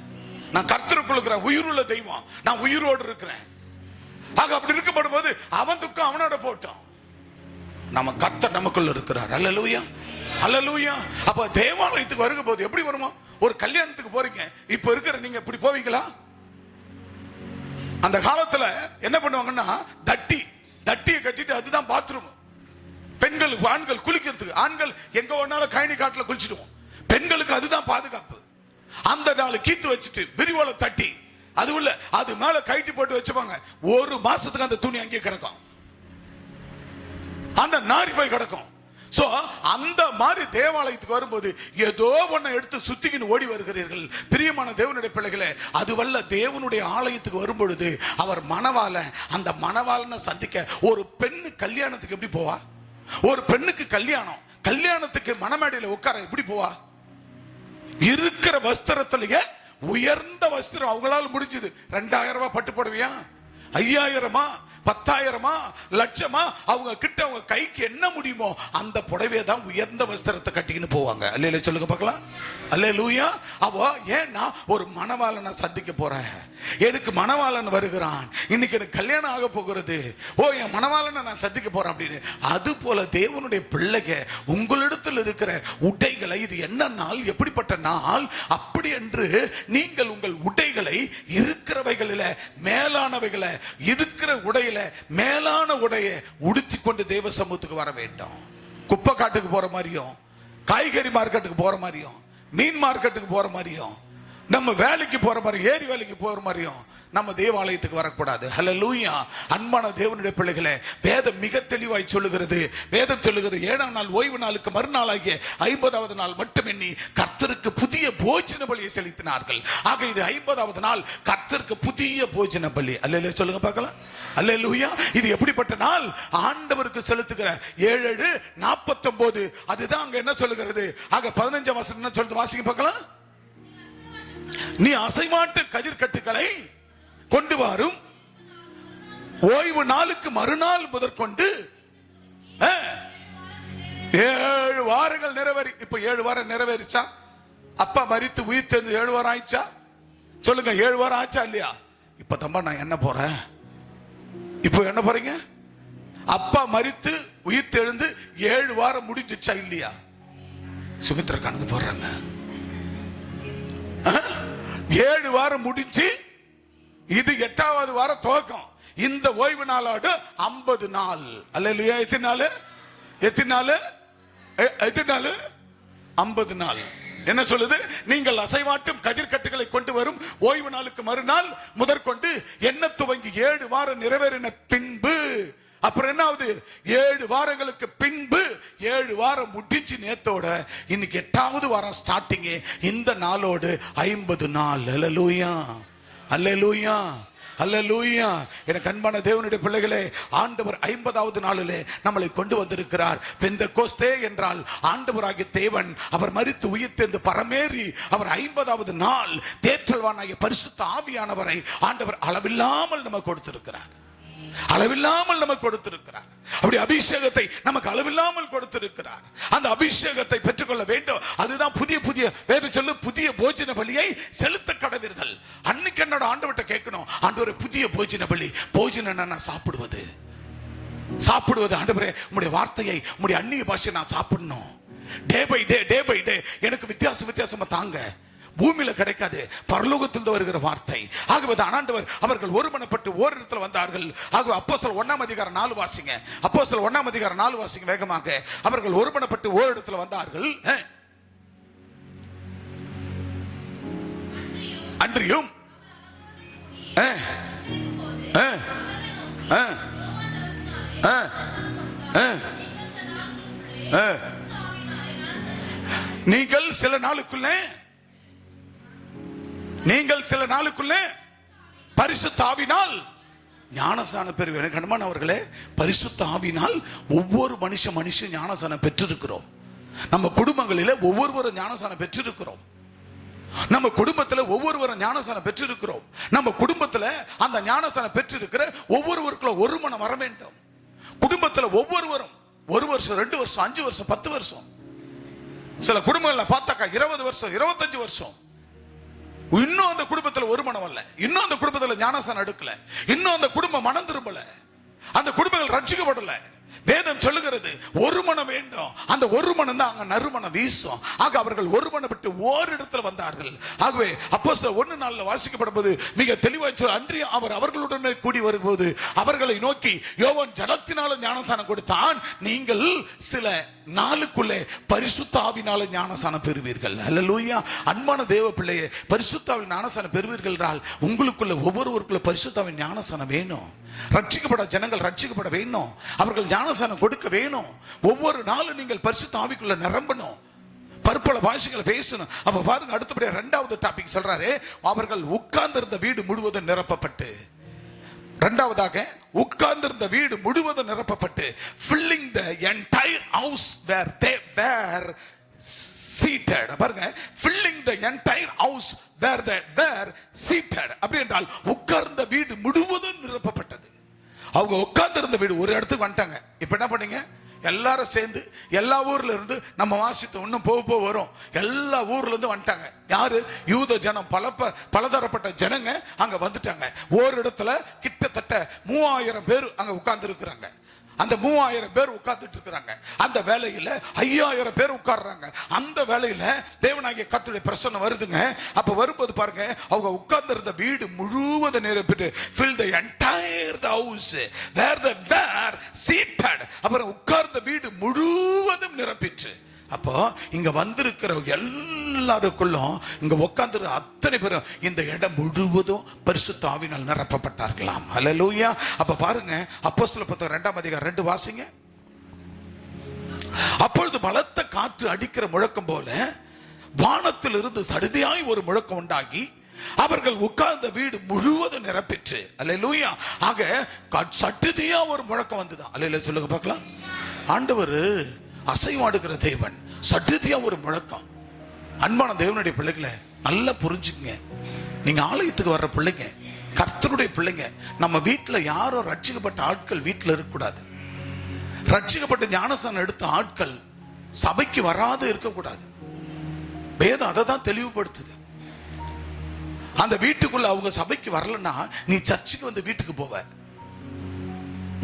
நான் கர்த்தருக்குள்ள இருக்கிறேன், உயிருள்ள தெய்வம், நான் உயிரோடு இருக்கிறேன். ஆக அப்படி இருக்கப்படும் போது அவன் துக்கம் அவனோட போட்டோம். நம்ம கர்த்தர் நமக்குள்ள இருக்கிறார். அல்லேலூயா, அல்லேலூயா. அப்ப தேவாலயத்துக்கு வருக போது எப்படி வருமா? ஒரு கல்யாணத்துக்கு போறீங்க, இப்ப இருக்கிற நீங்க இப்படி போவீங்களா? அந்த காலத்துல என்ன பண்ணுவாங்கன்னா தட்டியை கட்டிட்டு அதுதான் பாத்ரூம். பெண்களுக்கு, ஆண்கள் குளிக்கிறதுக்கு, ஆண்கள் எங்க வேணாலும் கழனி காட்டுல குளிச்சிடுவோம். பெண்களுக்கு அதுதான் பாதுகாப்பு. அந்த நாள் கீத்து வச்சுட்டு விரிவலை தட்டி அது உள்ள அது மேல கைட்டி போட்டு வச்சுப்பாங்க. 1 மாசத்துக்கு அந்த துணி அங்கே கிடக்கும், அந்த நாரி போய் கிடக்கும். சோ அந்த மாதிரி தேவாலயத்துக்கு வரும்போது ஏதோ ஒன்ன எடுத்து சுத்திக்கின்னு ஓடி வருகிறீர்கள். பிரியமான தேவனுடைய பிள்ளைகளே, அதுவல்ல. தேவனுடைய ஆலயத்துக்கு வரும்பொழுது அவர் மணவாள, அந்த மணவாளனை சந்திக்க ஒரு பெண்ணு கல்யாணத்துக்கு எப்படி போவா? ஒரு பெண்ணுக்கு கல்யாணத்துக்கு மணமேடையில உட்கார எப்படி போவா? இருக்கிற வஸ்திரத்திலேயே உயர்ந்த வஸ்திரம் அவங்களால முடிஞ்சது. 2000 ரூபாய் பட்டு போடுவியா? 5000 10,000 லட்சமா அவங்க கிட்ட அவங்க கைக்கு என்ன முடியுமோ அந்த புடவையை தான் உயர்ந்த வஸ்திரத்தை கட்டிக்கின்னு போவாங்க. அல்லேலூயா சொல்லுங்க பார்க்கலாம். அல்லேலூயா. அவ ஏன்னா ஒரு மணவாளனை சந்திக்க போறேன், எனக்கு மணவாளன் வருகிறான், இன்னைக்கு எனக்கு கல்யாணம் ஆக போகிறது, ஓ என் மணவாளனை நான் சந்திக்க போறேன் அப்படின்னு. அது போல தேவனுடைய பிள்ளைக உங்களிடத்தில் இருக்கிற உடைகளை, இது என்ன நாள், எப்படிப்பட்ட நாள், அப்படி என்று நீங்கள் உங்கள் உடைகளை அவைகளை இருக்கிறவைகளில மேலானவைகளை இருக்கிற உடையில மேலான உடையை உடுத்தி கொண்டு தேவ சமூகத்துக்கு வர வேண்டும். குப்பை காட்டுக்கு போற மாதிரியும், காய்கறி மார்க்கெட்டுக்கு போற மாதிரியும், மீன் மார்க்கெட்டுக்கு போற மாதிரியும், நம்ம வேலைக்கு போற மாதிரி, ஏரி வேலைக்கு போற மாதிரியும் நம்ம தேவாலயத்துக்கு வரக்கூடாது. ஹல்லேலூயா. அன்பான தேவனுடைய பிள்ளைகளே, வேதம் மிக தெளிவாய் சொல்லுகிறது. வேதம் சொல்லுகிறது, 7ஆம் நாள் ஓய்வு நாளுக்கு மறுநாளாகிய 50வது நாள் மட்டும் எண்ணி கர்த்தருக்கு புதிய போஜன பலியை செலுத்தினார்கள். ஆக இது 50வது நாள் கர்த்தருக்கு புதிய போஜன பலி. அல்லேலூயா சொல்லுங்க பார்க்கலாம். அல்லேலூயா. இது எப்படிப்பட்ட நாள்? ஆண்டவருக்கு செலுத்துகிற 7:49. அதுதான் அங்க என்ன சொல்லுகிறது? ஆக 15ஆம் வசனம் என்ன சொல்லுது? வாசிங்க பார்க்கலாம். நீ அசைமாட்டு கதிர்கட்டுகளை கொண்டு வரும் ஓய்வு நாளுக்கு மறுநாள் முதற்கொண்டு 7 வாரங்கள் நிறைவேறி. இப்ப 7 வாரம் நிறைவேறிச்சா? அப்பா மரித்து உயிர் தெரிந்து 7 வாரம் ஆயிடுச்சா? சொல்லுங்க, 7 வாரம் ஆச்சா இல்லையா? இப்ப தம்பா நான் என்ன போறேன்? இப்போ என்ன போறீங்க? அப்பா மரித்து உயிர் தெழுந்து 7 வாரம் முடிஞ்சிச்சா இல்லையா? சுமித்ரா கணக்கு போடுறாங்க. 7 வாரம் முடிஞ்சு இது 8வது வாரம் துவக்கம். இந்த ஓய்வு நாளோடு 50 நாள். அல்லேலூயா. எத்தனை நாள்? 50 நாள். என்ன சொல்லுது? நீங்கள் அசைவாட்டும் கதிர்கட்டுகளை கொண்டு வரும் ஓய்வு நாளுக்கு மறுநாள் முதற்கொண்டு என்ன துவங்கி 7 வாரம் நிறைவேறின பின்பு, அப்புறம் என்ன ஆகுது? 7 வாரங்களுக்கு பின்பு 7 வாரம் முடிஞ்சு நேத்தோட இன்னைக்கு 8வது வாரம் ஸ்டார்டிங். இந்த நாளோடு 50 நாள். அல்லேலூயா, அல்லேலூயா, அல்லேலூயா. எனக்கு அன்பான தேவனுடைய பிள்ளைகளே, ஆண்டவர் 50வது நாளிலே நம்மளை கொண்டு வந்திருக்கிறார். பெந்தெகோஸ்தே என்றால் ஆண்டவராகிய தேவன் அவர் மரித்து உயிர்த்தெழுந்து பரமேறி அவர் 50வது நாள் தேற்றல்வானாகிய பரிசுத்த ஆவியானவரை ஆண்டவர் அளவில்லாமல் நமக்கு கொடுத்திருக்கிறார். அளவில்லாமல் நமக்கு கொடுத்திருக்கிறார். அப்படி அபிஷேகத்தை நமக்கு அளவில்லாமல் கொடுத்திருக்கிறார். அந்த அபிஷேகத்தை பெற்றுக்கொள்ள வேண்டும். அதுதான் புதிய புதிய வேறு சொல்லு புதிய போஜன பலியை செலுத்த கடவீர்கள். அன்னைக்கு என்னோட ஆண்டவர்கிட்ட கேட்கணும், ஆண்டவரே புதிய போஜன பலி. போஜனம் நான் சாப்பிடுவது ஆண்டவரே உம்முடைய வார்த்தையை உம்முடைய அந்நிய பாஷையை நான் சாப்பிடணும். டே பை டே எனக்கு வித்தியாசமா தாங்க. பூமியில கிடைக்காது, பரலோகத்திலிருந்து வருகிற வார்த்தை. ஆகவே ஆண்டவர் அவர்கள் ஒருமனப்பட்டு ஓரிடத்தில் வந்தார்கள். ஆகவே அப்போஸ்தலர் 1ஆம் அதிகாரம் 4 வாசிங்க. அப்போஸ்தலர் 1ஆம் அதிகாரம் 4 வாசிங்க வேகமாக. அவர்கள் ஒருமனப்பட்டு ஓரிடத்தில் வந்தார்கள். அன்றியும் நீங்கள் சில நாளுக்குள்ளே பரிசுத்த ஆவியினால் ஞானஸ்நானம் பெறுவீர்கள். கண்மானவர்களே, பரிசுத்த ஆவியினால் ஒவ்வொரு மனுஷன் ஞானஸ்நானம் பெற்றிருக்கிறோம். நம்ம குடும்பங்களிலே ஒவ்வொருவரும் ஞானஸ்நானம் பெற்றிருக்கிறோம். நம்ம குடும்பத்துல ஒவ்வொருவரும் ஞானஸ்நானம் பெற்றிருக்கிறோம். நம்ம குடும்பத்துல அந்த ஞானஸ்நானம் பெற்றிருக்கிற ஒவ்வொருவருக்குள்ள ஒரு மனம் வர வேண்டும். குடும்பத்துல ஒவ்வொருவரும் 1 வருஷம் 2 வருஷம் 5 வருஷம் 10 வருஷம், சில குடும்பங்கள்ல பார்த்தாக்கா 20 வருஷம் 25 வருஷம், இன்னும் அந்த குடும்பத்துல ஒரு மனம் வரல, இன்னும் அந்த குடும்பத்துல ஞானஸ்நானம் எடுக்கல, இன்னும் அந்த குடும்பம் மனம் திரும்பல, அந்த குடும்பங்கள் ரட்சிக்கப்படல. வேதம் சொல்லுகிறது ஒரு மனம் வேண்டும். அந்த ஒரு மனம் தான் அங்க நறுமணம் வீசும். ஆக அவர்கள் ஒரு மனப்பட்டு ஓரிடத்துல வந்தார்கள். ஆகவே அப்போஸ்தலர் 1:4 வாசிக்கப்படும்போது மிக தெளிவாய் சொல்ல, அன்றி அவர் அவர்களுடனே கூடி வரும்போது அவர்களை நோக்கி, யோவான் ஜலத்தினால ஞானஸ்நானம் கொடுத்தான், நீங்கள் சில நாளுக்குள்ளே பரிசுத்த ஆவினால ஞானஸ்நானம் பெறுவீர்கள். அல்லேலூயா. அன்பான தேவ பிள்ளையே, பரிசுத்த ஆவியின் ஞானஸ்நானம் பெறுவீர்கள் என்றால் உங்களுக்குள்ள ஒவ்வொருவருக்குள்ள பரிசுத்த ஆவியின் ஞானஸ்நானம் வேணும். ரட்சிக்கப்பட ஜனங்கள் ரட்சிக்கப்பட வேணும். அவர்கள் ஞானஸ்நானம் கொடுக்க வேணும். ஒவ்வொரு நாளும் நீங்கள் பரிசுத்த ஆவிக்குள்ள நிரம்பணும். பற்பல பாஷைகளை பேசணும். அப்ப பாருங்க, அடுத்தபடியா 2வது டாபிக் சொல்றாரு, அவர்கள் உட்கார்ந்திருந்த வீடு முழுவதும் நிரப்பப்பட்டு. 2வதாக உட்கார்ந்திருந்த வீடு முழுவதும் நிரப்பப்பட்டு, filling the entire house where they were seated. பாருங்க, filling the entire house where they were seated. அப்படி என்றால் உட்கார்ந்த வீடு முழுவதும் நிரப்பப்பட்டது. அவங்க உட்கார்ந்திருந்த வீடு ஒரு இடத்துக்கு வந்துட்டாங்க. இப்ப என்ன பண்ணீங்க? எல்லாரும் சேர்ந்து எல்லா ஊர்ல இருந்து நம்ம வாசித்து இன்னும் போக வரும், எல்லா ஊர்ல இருந்து வந்துட்டாங்க. யாரு? யூத ஜனம், பலதரப்பட்ட ஜனங்க அங்க வந்துட்டாங்க. ஒரு இடத்துல கிட்டத்தட்ட 3000 பேர் அங்க உட்கார்ந்து இருக்கிறாங்க. அந்த 3000 பேர் உட்கார்ந்துட்டு இருக்கிறாங்க. அந்த வேலையில 5000 பேர் உட்கார்றாங்க. அந்த வேலையில தேவனாகிய கர்த்தருடைய பிரசன்னம் வருதுங்க. அப்ப வரும்போது பாருங்க, அவங்க உட்கார்ந்து இருந்த வீடு முழுவதும் நிரப்பிட்டு fill the entire house where they were seated. அப்புறம் உட்கார்ந்த வீடு முழுவதும் நிரப்பிட்டு. அப்போ இங்க வந்திருக்கிற எல்லாருக்குள்ளும் இங்க உட்கார்ந்து அத்தனை பேரும் இந்த இடம் முழுவதும் பரிசுத்த ஆவியினால் நிரப்பப்பட்டார்களாம். ஹல்லேலூயா. அப்ப பாருங்க, அப்போஸ்தலர் புத்தகம் 2ஆம் அதிகாரம் 2 வாசிங்க. அப்பொழுது பலத்த காற்று அடிக்கிற முழக்கம் போல வானத்தில் இருந்து சடுதியாய் ஒரு முழக்கம் உண்டாகி அவர்கள் உட்கார்ந்த வீடு முழுவதும் நிரப்பிற்று. அல்லேலூயா. ஆக சடுதியா ஒரு முழக்கம் வந்துதான். அல்லேலூயா சொல்லுங்க பார்க்கலாம். ஆண்டவர் அசைவாடுகிற தேவன். சடுதியா ஒரு முழக்கம். அன்பான தேவனுடைய பிள்ளைகளை நல்லா புரிஞ்சுக்குங்க. நீங்க ஆலயத்துக்கு வர்ற பிள்ளைங்க, கர்த்தருடைய பிள்ளைங்க, நம்ம வீட்டுல யாரோ ரட்சிக்கப்பட்ட ஆட்கள் வீட்டுல இருக்கக்கூடாது. ரட்சிக்கப்பட்ட ஞானஸ்நானம் எடுத்த ஆட்கள் சபைக்கு வராது இருக்கக்கூடாது. வேதம் அதை தான் தெளிவுபடுத்துது. அந்த வீட்டுக்குள்ள அவங்க சபைக்கு வரலன்னா நீ சர்ச்சுக்கு வந்து வீட்டுக்கு போவ.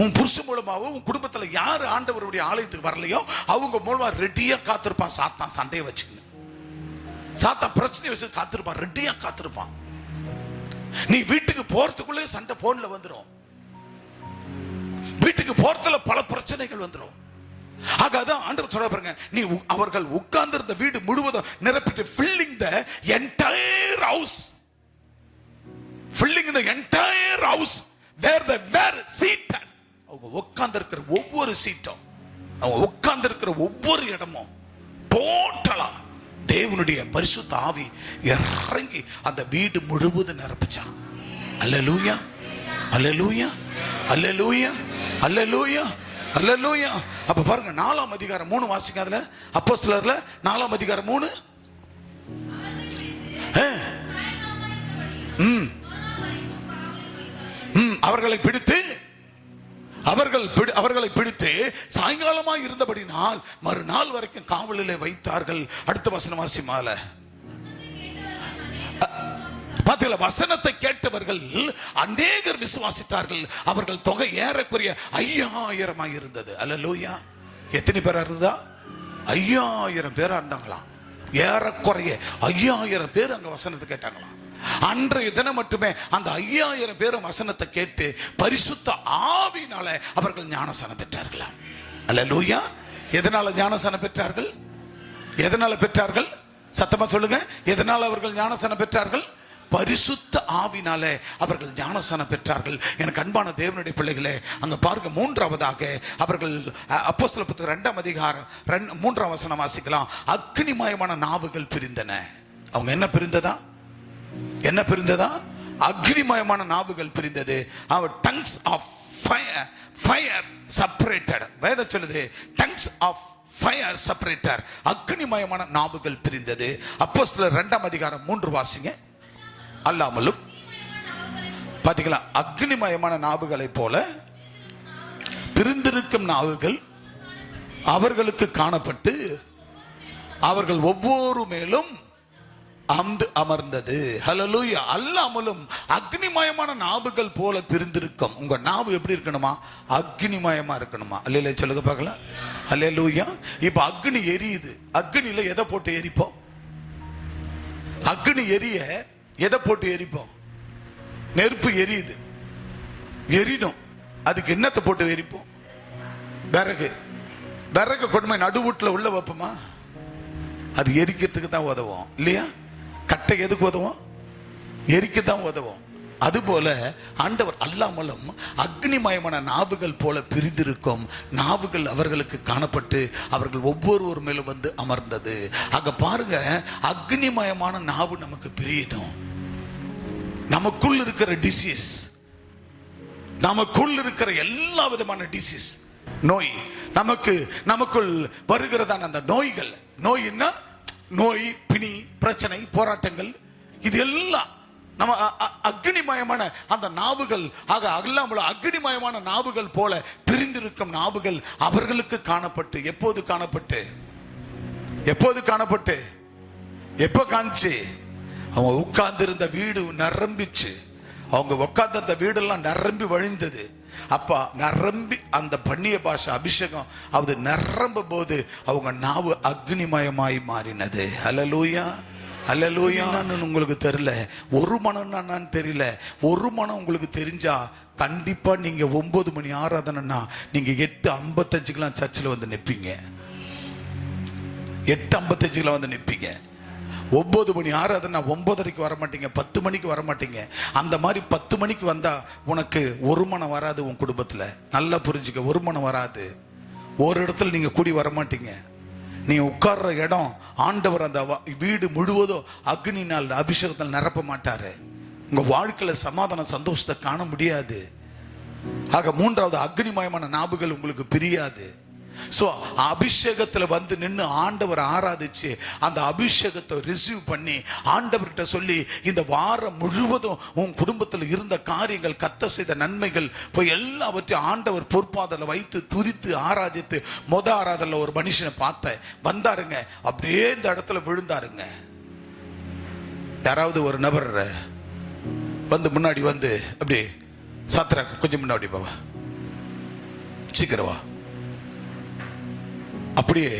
உன் புருஷன் மூலமாவோ உன் குடும்பத்துல யாரு ஆண்டவருடைய ஆலயத்துக்கு வரலையோ அவங்க மூலமா ரெடியா காத்திருப்பான். சாத்தான் சண்டையை வச்சுக்கணும், சாத்தான் பிரச்சனை வச்சு காத்திருப்பான், ரெடியா காத்திருப்பான். நீ வீட்டுக்கு போறதுக்குள்ளே சண்டை போன்ல வந்துடும். வீட்டுக்கு போறதுல பல பிரச்சனைகள் வந்துடும். அதான் ஆண்டவர் சொல்ற பாருங்க, நீ அவர்கள் உட்கார்ந்து இருந்த வீடு முழுவதும் நிரப்பிட்டு filling the entire house, filling the entire house where they were seated. அவங்க உட்கார்ந்து இருக்கிற ஒவ்வொரு சீட்டும், அவங்க உட்கார்ந்து இருக்கிற ஒவ்வொரு இடமும் டோட்டலா தேவனுடைய பரிசுத்த ஆவி இறங்கி அந்த வீடு முழுவதும் நிரப்பிச்சான். அல்லேலூயா, அல்லேலூயா, அல்லேலூயா, அல்லேலூயா, அல்லேலூயா. அப்ப பாருங்க, 4ஆம் அதிகாரம் 3 வாசிங்க. அதுல அப்போஸ்தலர்ல 4ஆம் அதிகாரம் 3. அவர்களை பிடித்து சாயங்காலமாக இருந்தபடினால் மறுநாள் வரைக்கும் காவலிலே வைத்தார்கள். அடுத்த வசனம் வாசிமால பாத்தீங்களா? வசனத்தை கேட்டவர்கள் அநேகர் விசுவாசித்தார்கள். அவர்கள் தொகை ஏறக்குறைய 5000 இருந்தது. அல்லேலூயா. எத்தனை பேரா இருந்தா? 5000 பேரா இருந்தாங்களாம். ஏறக்குறைய 5000 பேர் அங்க வசனத்தை கேட்டாங்களாம். அன்றைய தினம் மட்டுமே அந்த 5000 பேரும் வசனத்தை கேட்டு பரிசுத்த ஆவியினால அவர்கள் ஞானஸ்நானம் பெற்றார்களாம். அல்லேலூயா. எதனால ஞானஸ்நானம் பெற்றார்கள்? எதனால பெற்றார்கள்? சத்தமா சொல்லுங்க. எதனால அவர்கள் ஞானஸ்நானம் பெற்றார்கள்? பரிசுத்த ஆவினாலே அவர்கள் ஞானஸ்நானம் பெற்றார்கள். எனக்கு அன்பான தேவனுடைய பிள்ளைகளே, அங்க பாருங்க, 3ஆவதாக அவர்கள் அப்போஸ்தலர் புத்தகம் 2ஆம் அதிகாரம் 3ஆம் வசனம் வாசிக்கலாம். அக்னிமயமான நாவுகள் பிரிந்தன. அவங்க என்ன பிரிந்ததா? என்ன பிரிந்ததா? அக்னிமயமான நாவுகள் பிரிந்தது. அவர் டங்ஸ் ஆஃப் ஃபயர் செப்பரேட்டட். வேதம் சொல்லுது டங்ஸ் ஆஃப் ஃபயர் செப்பரேட்டர். அக்னிமயமான நாவுகள் பிரிந்தது. அப்போஸ்தலர் 2ஆம் அதிகாரம் 3 வாசிங்க. அல்லாமலும் பாத்தீங்களா, அக்னிமயமான நாவுகளை போல பிரிந்திருக்கும் நாவுகள் அவர்களுக்கு காணப்பட்டு அவர்கள் ஒவ்வொரு மேலும் அமர்ந்தது. ஹல்லேலூயா. அல்லாமலும் அக்னிமயமான நாவுகள் போல பிரிந்திருக்கும். உங்க நாவு எப்படி இருக்கணுமா? அக்னிமயமா இருக்கணுமா? அல்லேலூயா சொல்லுங்க பார்க்கலாம். அல்லேலூயா. இப்ப அக்னி எரியுது. அக்னியில எதை போட்டு எரிப்போம்? அக்னி எரிய எதை போட்டு எரிப்போம்? நெருப்பு எரியுது, எரியும். அதுக்கு என்னத்தை போட்டு எரிப்போம்? விறகு. விறகு கொடுமை நடுவூட்டில் உள்ள வைப்போமா? அது எரிக்கிறதுக்கு தான் உதவும் இல்லையா? கட்டை எதுக்கு உதவும்? எரிக்கத்தான் உதவும். அதுபோல ஆண்டவர் அல்லாமலும் அக்னிமயமான நாவுகள் போல பிரிந்திருக்கும் நாவுகள் அவர்களுக்கு காணப்பட்டு அவர்கள் ஒவ்வொருவர் மேலும் வந்து அமர்ந்தது. அங்க பாருங்க, அக்னிமயமான நாவு நமக்கு பிரியணும். நமக்குள் இருக்கிற டிசீஸ், நமக்குள் இருக்கிற எல்லா விதமான டிசீஸ், நோய், நமக்குள் வருகிறதான அந்த நோய்கள், நோய்னா நோய், பிணி, பிரச்சனை, போராட்டங்கள், இது எல்லாம் நம்ம அக்னிமயமான அந்த நாவுகள். ஆக அல்லாமல் அக்னிமயமான நாவுகள் போல பிரிந்திருக்கும் நாவுகள் அவர்களுக்கு காணப்பட்டு, எப்போது காணப்பட்டு? எப்போது காணப்பட்டு? எப்ப காணிச்சு? அவங்க உட்கார்ந்து இருந்த வீடு நிரம்பிச்சு. அவங்க உட்கார்ந்த வீடெல்லாம் நிரம்பி வழிந்தது. அப்பா நிரம்பி அந்த பண்ணிய பாஷை அபிஷேகம் அது நிரம்ப போது அவங்க நாவு அக்னிமயமாய் மாறினது. அல்லேலூயா, அல்லேலூயா. உங்களுக்கு தெரியல, ஒரு மனம் தெரியல. ஒரு மனம் உங்களுக்கு தெரிஞ்சா கண்டிப்பா நீங்க 9 மணி ஆராதனைன்னா நீங்க 8:55 சர்ச்சில் வந்து நிற்பீங்க. 8:55 வந்து நிற்பீங்க. 9 மணி ஆராதனை 9:30 வர மாட்டீங்க, 10 மணிக்கு வர மாட்டீங்க. அந்த மாதிரி 10 மணிக்கு வந்தா உனக்கு ஒரு மனம் வராது. உன் குடும்பத்துல நல்லா புரிஞ்சுக்க, ஒரு மனம் வராது. ஒரு இடத்துல நீங்க கூடி வர மாட்டீங்க. நீ உட்கார்ற இடம் ஆண்டவர் அந்த வீடு முழுவதும் அக்னினால் அபிஷேகத்தில் நிரப்ப மாட்டாரு. உங்க வாழ்க்கையில சமாதான சந்தோஷத்தை காண முடியாது. ஆக மூன்றாவது அக்னிமயமான நாவுகள் உங்களுக்கு பிரியாது. சோ அபிஷேகத்துல வந்து நின்று ஆண்டவர் ஆராதிச்சு அந்த அபிஷேகத்தை ரிசீவ் பண்ணி ஆண்டவர்கிட்ட சொல்லி இந்த வாரம் முழுவதும் உன் குடும்பத்தில் இருந்த காரியங்கள், கர்த்தர் செய்த நன்மைகள் போய் எல்லாவற்றையும் ஆண்டவர் பொற்பாதல வைத்து துதித்து ஆராதித்து ஆராதனைல ஒரு மனுஷனை பார்த்தேன், வந்தாருங்க, அப்படியே இந்த இடத்துல விழுந்தாருங்க. யாராவது ஒரு நபர் வந்து முன்னாடி வந்து அப்படி சாத்திர, கொஞ்சம் முன்னாடி பாவா, சீக்கிரவா, அப்படியே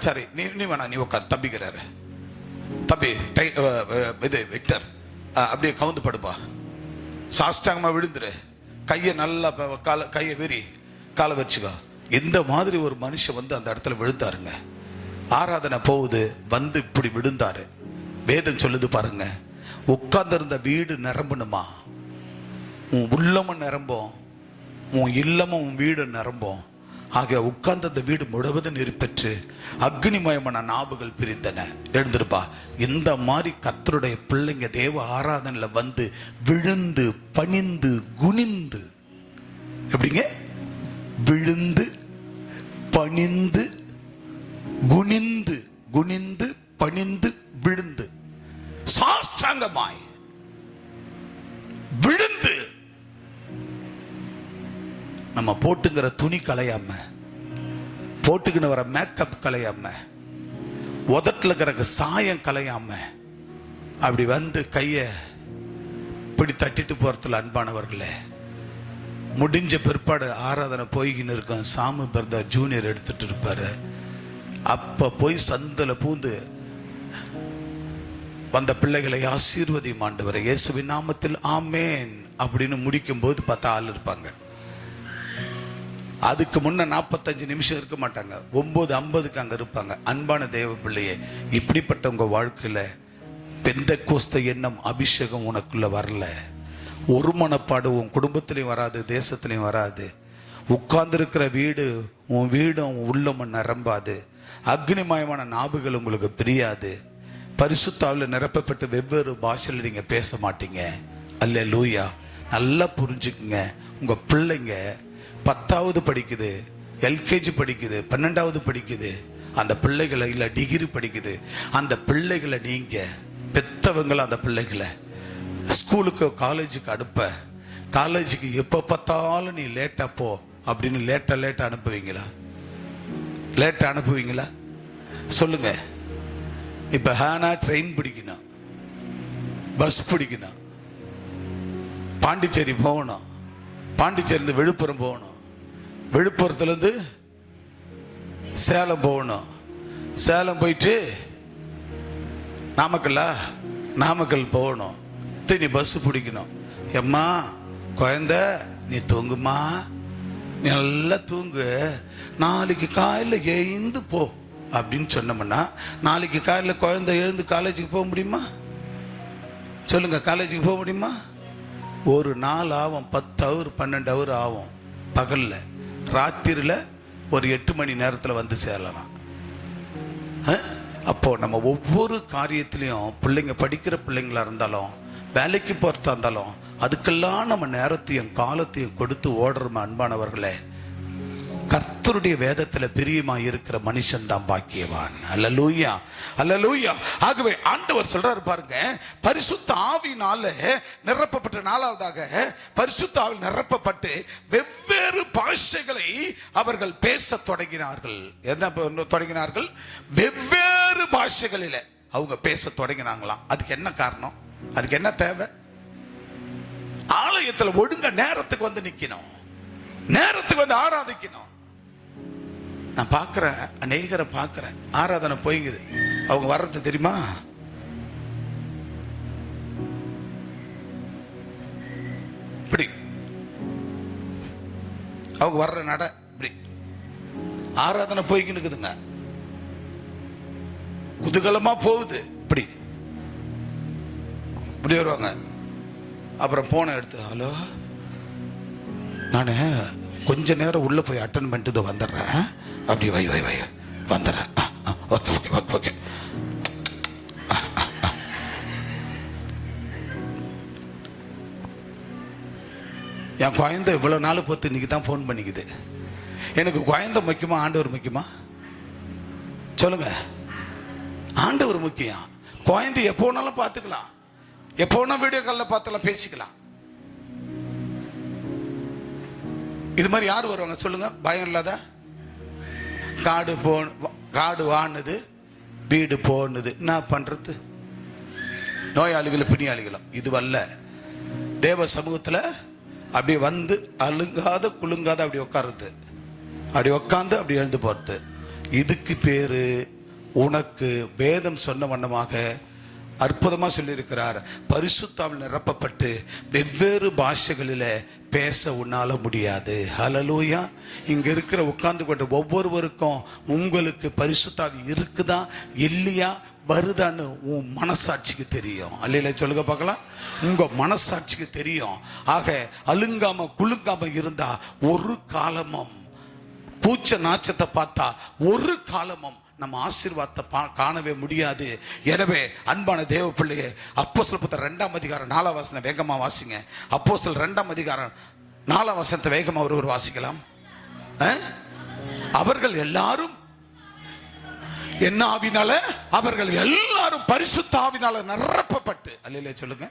சரி நீ வேணா, நீ உட்கார், தம்பிக்கிறாரு, தம்பி இது விக்டர், அப்படியே கவுந்து படுப்பா, சாஷ்டாங்கமா விழுந்துரு, கையை நல்லா கையை விரி, காலை வச்சுக்கோ. இந்த மாதிரி ஒரு மனுஷன் வந்து அந்த இடத்துல விழுந்தாருங்க. ஆராதனை போகுது, வந்து இப்படி விழுந்தாரு. வேதம் சொல்லுது பாருங்க, உட்கார்ந்திருந்த வீடு நிரம்பணுமா, உன் உள்ளமும் நிரம்பும், உன் இல்லமும் உன் வீடு நிரம்பும். ஆக உட்கார்ந்த அந்த வீடு முழுவதும் நெருப்பெற்று அக்னிமயமான நாவுகள் பிரிந்தன. எழுந்திருப்பா. இந்த மாதிரி கர்த்தருடைய பிள்ளைங்க தேவ ஆராதனையில வந்து விழுந்து பணிந்து குனிந்து, எப்படிங்க, விழுந்து பணிந்து குனிந்து, குனிந்து பணிந்து விழுந்து, சாஷ்டாங்கமாய் விழுந்து, நம்ம போட்டுங்கிற துணி கலையாம, போட்டுக்கின்னு வர மேக்கப் கலையாம, உதட்டுல இருக்கிற சாயம் கலையாம, அப்படி வந்து கைய இப்படி தட்டிட்டு போறதுல அன்பானவர்களே, முடிஞ்ச பிற்பாடு ஆராதனை போய்கின்னு இருக்கும். சாமி பிரதர் ஜூனியர் எடுத்துட்டு இருப்பாரு. அப்ப போய் சந்தல பூந்து வந்த பிள்ளைகளை ஆசீர்வதியும் ஆண்டவரே இயேசுவின் நாமத்தில் ஆமேன் அப்படின்னு முடிக்கும் போது பார்த்தா ஆள் இருப்பாங்க. அதுக்கு முன்ன 45 நிமிஷம் இருக்க மாட்டாங்க, 9:50 அங்க இருப்பாங்க. அன்பான தேவ பிள்ளையே, இப்படிப்பட்ட உங்க வாழ்க்கையில பெந்தெக்கோஸ்தே எண்ணம் அபிஷேகம் உனக்குள்ள வரல, ஒரு மனப்பாடு உன் குடும்பத்திலையும் வராது, தேசத்திலையும் வராது. உட்கார்ந்து இருக்கிற வீடு உன் வீடும் உள்ளமும் நிரம்பாது. அக்னிமயமான நாவுகள் உங்களுக்கு பிரியாது. பரிசுத்தாவில் நிரப்பப்பட்டு வெவ்வேறு பாஷையில் நீங்க பேச மாட்டீங்க. அல்லேலூயா. நல்லா புரிஞ்சுக்குங்க. உங்க பிள்ளைங்க 10வது படிக்குது, எல்கேஜி படிக்குது, 12வது படிக்குது, அந்த பிள்ளைகளை இல்ல டிகிரி படிக்குது. அந்த பிள்ளைகளை நீங்க பெத்தவங்களை அந்த பிள்ளைகளை ஸ்கூலுக்கு காலேஜுக்கு அனுப்ப, காலேஜுக்கு எப்ப பார்த்தாலும் நீ லேட்டா போ அப்படின்னு லேட்டா அனுப்புவீங்களா? லேட்டா அனுப்புவீங்களா? சொல்லுங்க. இப்ப ஹானா ட்ரெயின் பிடிக்கணும், பஸ் பிடிக்கணும், பாண்டிச்சேரி போகணும், பாண்டிச்சேரியிலிருந்து விழுப்புரம் போகணும், விழுப்புரத்துலேருந்து சேலம் போகணும், சேலம் போயிட்டு நாமக்கல் போகணும், நீ பஸ் பிடிக்கணும். எம்மா குழந்தை நீ தூங்குமா, நீ நல்லா தூங்கு, நாளைக்கு காலையில் எழுந்து போ அப்படின்னு சொன்னோம்னா, நாளைக்கு காலையில் குழந்தை எழுந்து காலேஜுக்கு போக முடியுமா? சொல்லுங்க, காலேஜுக்கு போக முடியுமா? ஒரு நாள் ஆகும், 10 ஹவர் 12 ஹவர் ஆகும். பகல்ல, ராத்திரில ஒரு 8 மணி நேரத்தில் வந்து சேரலாம். அப்போ நம்ம ஒவ்வொரு காரியத்திலையும் பிள்ளைங்க படிக்கிற பிள்ளைங்களா இருந்தாலும் வேலைக்கு போறதா இருந்தாலும் அதுக்கெல்லாம் நம்ம நேரத்தையும் காலத்தையும் கொடுத்து ஓடுறோம். அன்பானவர்களே, கர்த்தருடைய வேதத்துல பிரியமா இருக்கிற மனுஷன் தான் பாக்கியவான். அல்லேலூயா, அல்லேலூயா. ஆகவே ஆண்டவர் சொல்றாரு பாருங்க, பரிசுத்த ஆவியினால நிரப்பப்பட்ட, 4வதாக பரிசுத்த ஆவியில் நிரப்பப்பட்டு வெவ்வேறு பாஷைகளை அவர்கள் பேச தொடங்கினார்கள். என்ன தொடங்கினார்கள்? வெவ்வேறு பாஷைகளில அவங்க பேச தொடங்கினாங்களாம். அதுக்கு என்ன காரணம்? அதுக்கு என்ன தேவை? ஆலயத்தில் ஒழுங்க நேரத்துக்கு வந்து நிக்கணும். நேரத்துக்கு வந்து ஆராதிக்கணும். நான் பார்க்கிறேன், அநேகரை பார்க்கிறேன், ஆராதனை போய்ங்குது, அவங்க வர்றது தெரியுமா? இப்படி அவங்க வர்ற நட இப்படி ஆராதனை போய்க்கு இருக்குதுங்க, குதூகலமா போகுது, இப்படி இப்படி வருவாங்க. அப்புறம் போனை எடுத்து, ஹலோ நான் கொஞ்ச நேரம் உள்ள போய் அட்டன் பண்ணிட்டு வந்துடுறேன், அப்படி வை வை வை வந்துடுறேன், ஓகே ஓகே ஓகே ஓகே. என் குழந்தை இவ்வளவு நாள் பொறுத்து இன்னைக்கு தான் ஃபோன் பண்ணிக்குது. எனக்கு குழந்தை முக்கியமா ஆண்டவர் முக்கியமா? சொல்லுங்க. ஆண்டவர் முக்கியம். குழந்தை எப்போ வேணாலும் பார்த்துக்கலாம், எப்போ வேணா வீடியோ காலில் பார்த்துலாம், பேசிக்கலாம். இது மாதிரி யார் வருவாங்க சொல்லுங்க? பயம் இல்லாத. காடு வாணுது, வீடு போனுது, என்ன பண்றது? நோயாளிகளும் பிணியாளிகளும் இதுவல்ல. தேவ சமூகத்தில் அப்படி வந்து அழுங்காத குலுங்காத அப்படி உட்காருது, அப்படி உட்காந்து அப்படி எழுந்து போறது. இதுக்கு பேரு உனக்கு வேதம் சொன்ன வண்ணமாக அற்புதமா சொல்லியிருக்கிறார், பரிசுத்தாவில் நிரப்பப்பட்டு வெவ்வேறு பாஷைகளில பேச உன்னால முடியாது. ஹல்லேலூயா. இங்க இருக்கிற உட்கார்ந்து கொண்ட ஒவ்வொருவருக்கும் உங்களுக்கு பரிசுத்தாவி இருக்குதா இல்லையா வருதான்னு உன் மனசாட்சிக்கு தெரியும். அல்லையில சொல்லுங்க பார்க்கலாம். உங்க மனசாட்சிக்கு தெரியும். ஆக அலுங்காம குலுங்காம இருந்தா ஒரு காலமும், பூச்ச நாச்சத்தை பார்த்தா ஒரு காலமும் நம்ம ஆசீர்வாதத்தை காணவே முடியாது. எனவே அன்பான தேவ பிள்ளையே, அப்போஸ்தலர் புத்தகம் 2ஆம் அதிகாரம் 4ஆம் வசனம் வேகமா வாசிங்க. அப்போஸ்தலர் 2ஆம் அதிகாரம் 4ஆம் வசனத்தை வேகமா ஒருவர் வாசிக்கலாம். அவர்கள் எல்லாரும் என்ன ஆவினால? அவர்கள் எல்லாரும் பரிசுத்த ஆவினால நிரப்பப்பட்டு. அல்லேலூயா சொல்லுங்க.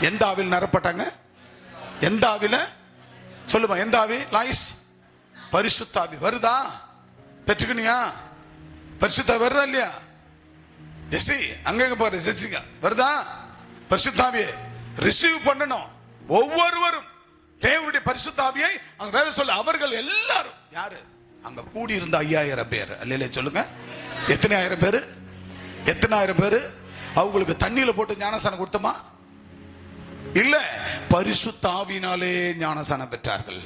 எந்த ஆவியில் நிரப்பட்டாங்க? எந்த ஆவியில சொல்லுமா? எந்த ஆவி? லாய்ஸ் பரிசுத்த ஆவி வருதா? பெற்றுக்கணியா? பரிசுத்த வருதா இல்லையா? ஜெசி அங்க போற ஜெசிகா வருதா? பரிசுத்தாவியை ரிசீவ் பண்ணணும். ஒவ்வொருவரும் தேவனுடைய பரிசுத்தாவியை அங்க வேற சொல்ல. அவர்கள் எல்லாரும் யாரு? அங்க கூடி இருந்த 5000 பேர். அல்லேலூயா சொல்லுங்க. எத்தனை ஆயிரம் பேரு? எத்தனை ஆயிரம் பேரு? அவங்களுக்கு தண்ணியில போட்டு ஞானசானம் கொடுத்தமா? இல்ல, பரிசுத்த ஆவியினாலே ஞானசானம் பெற்றார்கள்.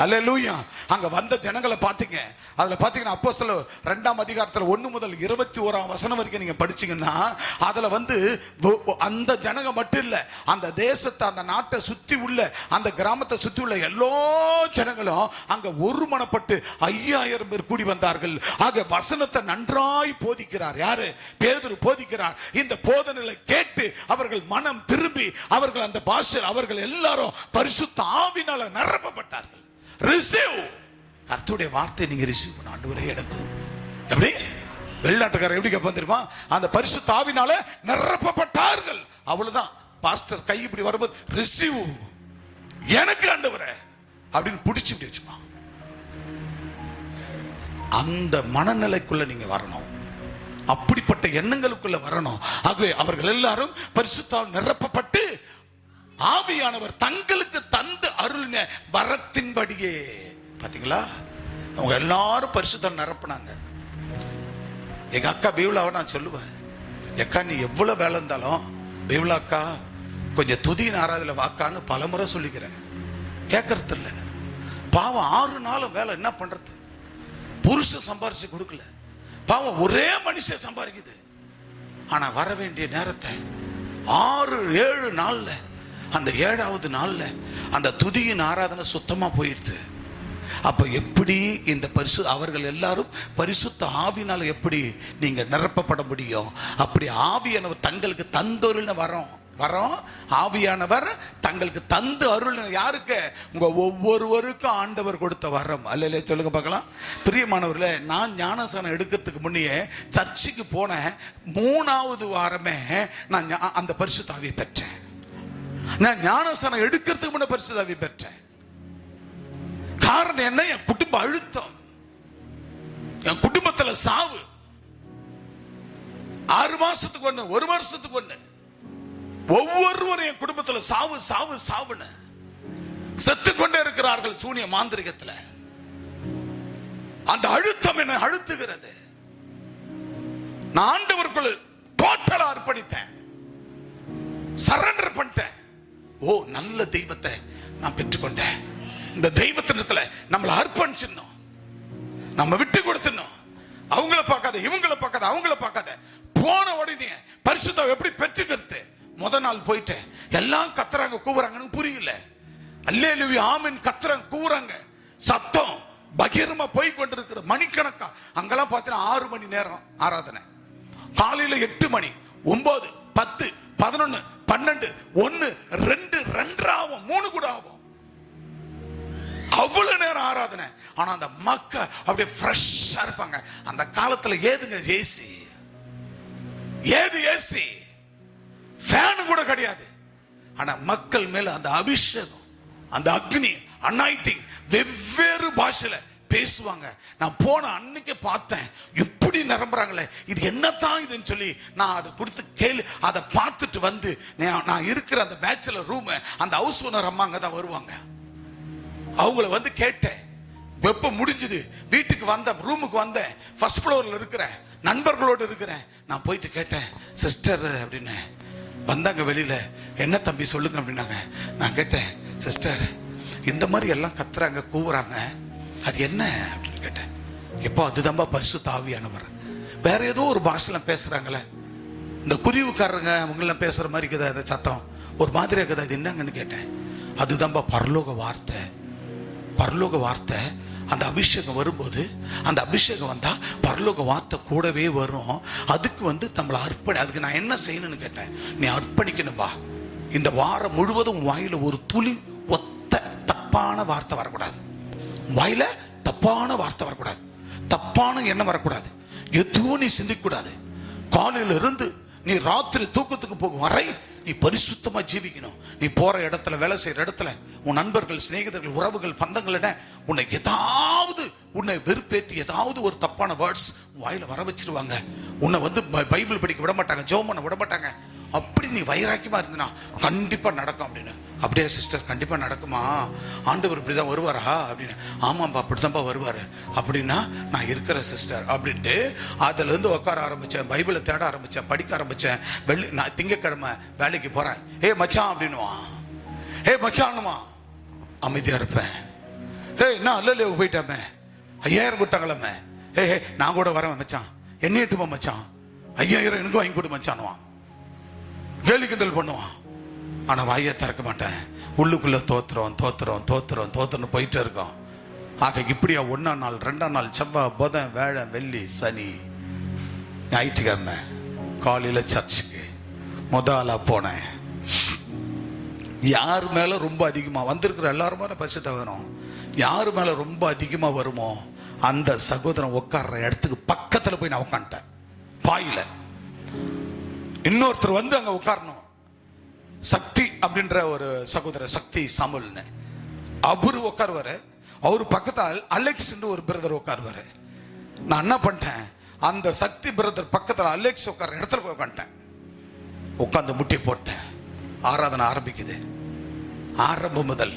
அல்லேலூயா. அங்க வந்த ஜனங்களை பாத்தீங்க. அதுல பாத்தீங்கன்னா அப்போஸ்தலர் 2ஆம் அதிகாரத்துல 1 முதல் 21ஆம் வசனம் வரைக்கும் நீங்க படிச்சீங்கன்னா அதுல வந்து அந்த ஜனங்க மட்டும் இல்ல, அந்த தேசத்தை அந்த நாட்டை சுத்தி உள்ள அந்த கிராமத்தை சுத்தி உள்ள எல்லா ஜனங்களும் அங்க ஒருமனப்பட்டு 5000 பேர் கூடி வந்தார்கள். ஆக வசனத்தை நன்றாய் போதிக்கிறார். யாரு? பேதுரு போதிக்கிறார். இந்த போதனைகளை கேட்டு அவர்கள் மனம் திரும்பி அவர்கள் அந்த பாஷை அவர்கள் எல்லாரும் பரிசுத்த ஆவியினால நிரப்பப்பட்டார்கள். ரிசீவ். கர்த்தருடைய வார்த்தை நீங்க ரிசீவ் பண்ண. ஆண்டவரே எனக்கு எப்படி? வெளிநாட்டுக்காரர் எப்படி கேட்பான் தெரியுமா? அந்த பரிசுத்த ஆவியினால நிரப்பப்பட்டார்கள். அவ்வளவுதான். பாஸ்டர் கை இப்படி வரும்போது ரிசீவ் எனக்கு ஆண்டவரே அப்படின்னு பிடிச்சு இப்படி வச்சுப்பான். அந்த மனநிலைக்குள்ள நீங்க வரணும். அப்படிப்பட்ட எண்ணங்களுக்குள்ள வரணும். ஆகவே அவர்கள் எல்லாரும் பரிசுத்தால் நிரப்பப்பட்டு ஆவியானவர் தங்களுக்கு தந்து அருளின வரத்தின்படியே. பாத்தீங்களா? அவங்க எல்லாரும் பரிசுத்தம் நிரப்பினாங்க. எங்க அக்கா பீவலாவை நான் சொல்லுவேன், அக்கா நீ எவ்வளவு வேலை இருந்தாலும் பீவலா அக்கா கொஞ்சம் துதியின் ஆராதனை வாக்கான்னு பலமுறை சொல்லிக்கிறேன். கேட்கறது இல்லை. பாவம் 6 நாளும் வேலை என்ன பண்றது? புருஷன் சம்பாரிச்சு கொடுக்கல, பாவம் ஒரே மனுஷன் சம்பாதிக்குது. ஆனா வர வேண்டிய நேரத்தை 6-7 நாள்ல, அந்த 7வது நாள்ல அந்த துதியின் ஆராதனை சுத்தமா போயிடுது. அப்ப எப்படி இந்த அவர்கள் எல்லாரும் பரிசுத்த ஆவியினால எப்படி நீங்க நிரப்பப்பட முடியும்? அப்படி ஆவியானவர் தங்களுக்கு தந்தொருள்னு வரோம். ஆவியானவர் தங்களுக்கு தந்து அருள். யாருக்கு? உங்க ஒவ்வொருவருக்கும் ஆண்டவர் கொடுத்த வரம். அல்லேலூயா சொல்லுங்க பார்க்கலாம். பிரியமானவர்களே, நான் ஞானசானம் எடுக்கிறதுக்கு முன்னே சர்ச்சுக்கு போன 3வது வாரமே நான் அந்த பரிசுத்த ஆவியை பெற்றேன். நான் ஞானசானம் எடுக்கிறதுக்கு முன்ன பரிசுத்த ஆவியை பெற்றேன். காரணம் என்ன? என் குடும்ப அழுத்தம், என் குடும்பத்துல சாவு. 6 மாசத்துக்கு ஒண்ணு, 1 வருஷத்துக்கு ஒண்ணு, ஒவ்வொருவரும் என் குடும்பத்துல சாவு சாவு சாவுன்னு செத்துக்கொண்டே இருக்கிறார்கள் சூனிய மாந்திரிகத்துல. அந்த அழுத்தம் என்னை அழுத்துகிறது. நான் ஆண்டவருக்குள் டோட்டலா அர்ப்பணித்தேன், சரண்டர் பண்ணிட்டேன். ஓ, நல்ல தெய்வத்தை நான் பெற்றுக்கொண்டேன். இந்த தெய்வத்தினத்துல நம்மளை அர்ப்பணிச்சிடணும், நம்ம விட்டு கொடுத்துடணும். அவங்கள பார்க்காத, இவங்கள பார்க்காத, அவங்கள பார்க்காத. போன உடனே பரிசுத்தம் எப்படி பெற்றுக்கிறது? முத நாள் போயிட்டேன், எல்லாம் கத்துறாங்க கூவுறாங்கன்னு புரியல. அல்லேலூயா ஆமென் கத்துறாங்க கூவுறாங்க, சத்தம் பகிரமா போய் கொண்டிருக்கிற மணிக்கணக்கா. அங்கெல்லாம் பார்த்தீங்கன்னா 6 மணி நேரம் ஆராதனை. காலையில 8 மணி, 9, 10, 11, 12, 1, 2, 2 ஆகும், 3 கூட ஆகும். அவ்வளவு நேரம் ஆராதனை. ஆனா அந்த மக்கள் அப்படியே ஃப்ரெஷ்ஷா இருப்பாங்க. அந்த காலத்துல ஏதுங்க ஏசி? ஏது ஏசி? ஃபேன் கூட கிடையாது. ஆனா மக்கள் மேல அந்த அபிஷேகம், அந்த அக்னி, அனாயிட்டிங் வெவ்வேறு பாஷையில பேசுவாங்க. நான் போன அன்னைக்கு பார்த்தேன், இப்படி நிரம்புறாங்களே, இது என்னத்தான் இதுன்னு சொல்லி நான் அதை கொடுத்து கேளு. அதை பார்த்துட்டு வந்து நான் இருக்கிற அந்த பேச்சுலர் ரூம், அந்த ஹவுஸ் ஓனர் அம்மா அங்க தான் வருவாங்க. அவங்கள வந்து கேட்டேன். வெப்ப முடிஞ்சது, வீட்டுக்கு வந்தேன், ரூமுக்கு வந்தேன், ஃபர்ஸ்ட் ஃப்ளோர்ல இருக்கிறேன், நண்பர்களோடு இருக்கிறேன். நான் போயிட்டு கேட்டேன், சிஸ்டர் அப்படின்னு வந்தாங்க வெளியில. என்ன தம்பி சொல்லுங்க அப்படின்னாங்க. நான் கேட்டேன், சிஸ்டர் இந்த மாதிரி எல்லாம் கத்துறாங்க கூவுறாங்க, அது என்ன அப்படின்னு கேட்டேன். எப்போ அதுதான்பா பரிசுத்த ஆவியானவர். வேற ஏதோ ஒரு பாஷையில பேசுறாங்களே, இந்த குருவிக்காரங்க அவங்கெல்லாம் பேசுற மாதிரி இருக்குதா, அந்த சத்தம் ஒரு மாதிரி இருக்குதா, அது என்னங்கன்னு கேட்டேன். அதுதான்பா பரலோக வார்த்தை. பரலோக வார்த்தை. அந்த அபிஷேகம் வரும்போது, அந்த அபிஷேகம் வந்தா பரலோக வார்த்தை கூடவே வரும். அதுக்கு வந்து நம்மளை அதுக்கு நான் என்ன செய்யணும்னு கேட்டேன். நீ அர்ப்பணிக்கணும்பா. இந்த வாரம் முழுவதும் வாயில ஒரு துளி ஒத்த தப்பான வார்த்தை வரக்கூடாது. வாயில தப்பான வார்த்தை வரக்கூடாது, தப்பான எண்ணம் வரக்கூடாது, எதுவும் நீ சிந்திக்க கூடாது. காலையில இருந்து நீ ராத்திரி தூக்கத்துக்கு போகும் வரை நீ பரிசுத்தமா ஜீவிக்கணும். நீ போற இடத்துல, வேலை செய்யற இடத்துல, உன் நண்பர்கள், சிநேகிதர்கள், உறவுகள், பந்தங்களிட உன்னை ஏதாவது உன்னை வெறுப்பேத்தி ஏதாவது ஒரு தப்பான வேர்ட்ஸ் வாயில வர வச்சிருவாங்க. உன்னை வந்து பைபிள் படிக்க விட மாட்டாங்க, ஜெபம் பண்ண விட மாட்டாங்க. அப்படி நீ வைராக்கியமா இருந்தனா கண்டிப்பா நடக்கும் அப்படின்னு. அப்படியே சிஸ்டர் கண்டிப்பா நடக்குமா? ஆண்டவர் இப்படிதான் வருவாரா அப்படின்னு. ஆமாம்பா அப்படித்தான்ப்பா வருவாரு அப்படின்னா நான் இருக்கிற சிஸ்டர் அப்படின்ட்டு அதுல இருந்து உட்கார ஆரம்பிச்சேன், பைபிளை தேட ஆரம்பிச்சேன், படிக்க ஆரம்பிச்சேன். நான் திங்கக்கிழமை வேலைக்கு போறேன், ஏ மச்சான் அப்படின்னுவான், ஏ மச்சான்னுமா, அமைதியா இருப்பேன். ஏய் நான் அல்ல போயிட்டாமே, 5000 கொடுத்தாங்களே, ஏ நான் கூட வரேன் மச்சான், என்ன எட்டுமா மச்சான், 5000 எனக்கு வாங்கி கொடு மச்சான்னுவான். கேலி கிண்டல் பண்ணுவான். ஆனா வாயை திறக்க மாட்டேன். உள்ளுக்குள்ள தோத்துறோம் தோத்துறோம் தோத்துறோம் தோத்துறோம் போயிட்டே இருக்கோம். ஆக இப்படியா 1ஆம் நாள், 2ஆம் நாள், செவ்வாய், புதன், வேளை, வெள்ளி, சனி, ஞாயிற்றுக்கிழமை காலையில சர்ச்சுக்கு முதலா போனேன். யார் மேல ரொம்ப அதிகமா வந்திருக்கிற எல்லாரும் மேல பரிசுத்த வேணும். யாரு மேல ரொம்ப அதிகமா வருமோ அந்த சகோதரன் உட்கார்ற இடத்துக்கு பக்கத்துல போய் நான் உட்காந்துட்டேன். பாயில இன்னொருத்தர் வந்து அங்க உட்காரணும். சக்தி அப்படின்ற ஒரு சகோதரர், சக்தி சாமுல்னு, அவரு உட்காருவாரு. அவரு பக்கத்தால் அலெக்ஸ் ஒரு பிரதர் உட்காருவாரு. நான் என்ன பண்ணிட்டேன், அந்த சக்தி பிரதர் பக்கத்துல அலெக்ஸ் உட்கார இடத்துல போய் உட்காந்துட்டேன். உட்காந்து முட்டி போட்டேன். ஆராதனை ஆரம்பிக்குது. ஆரம்பம் முதல்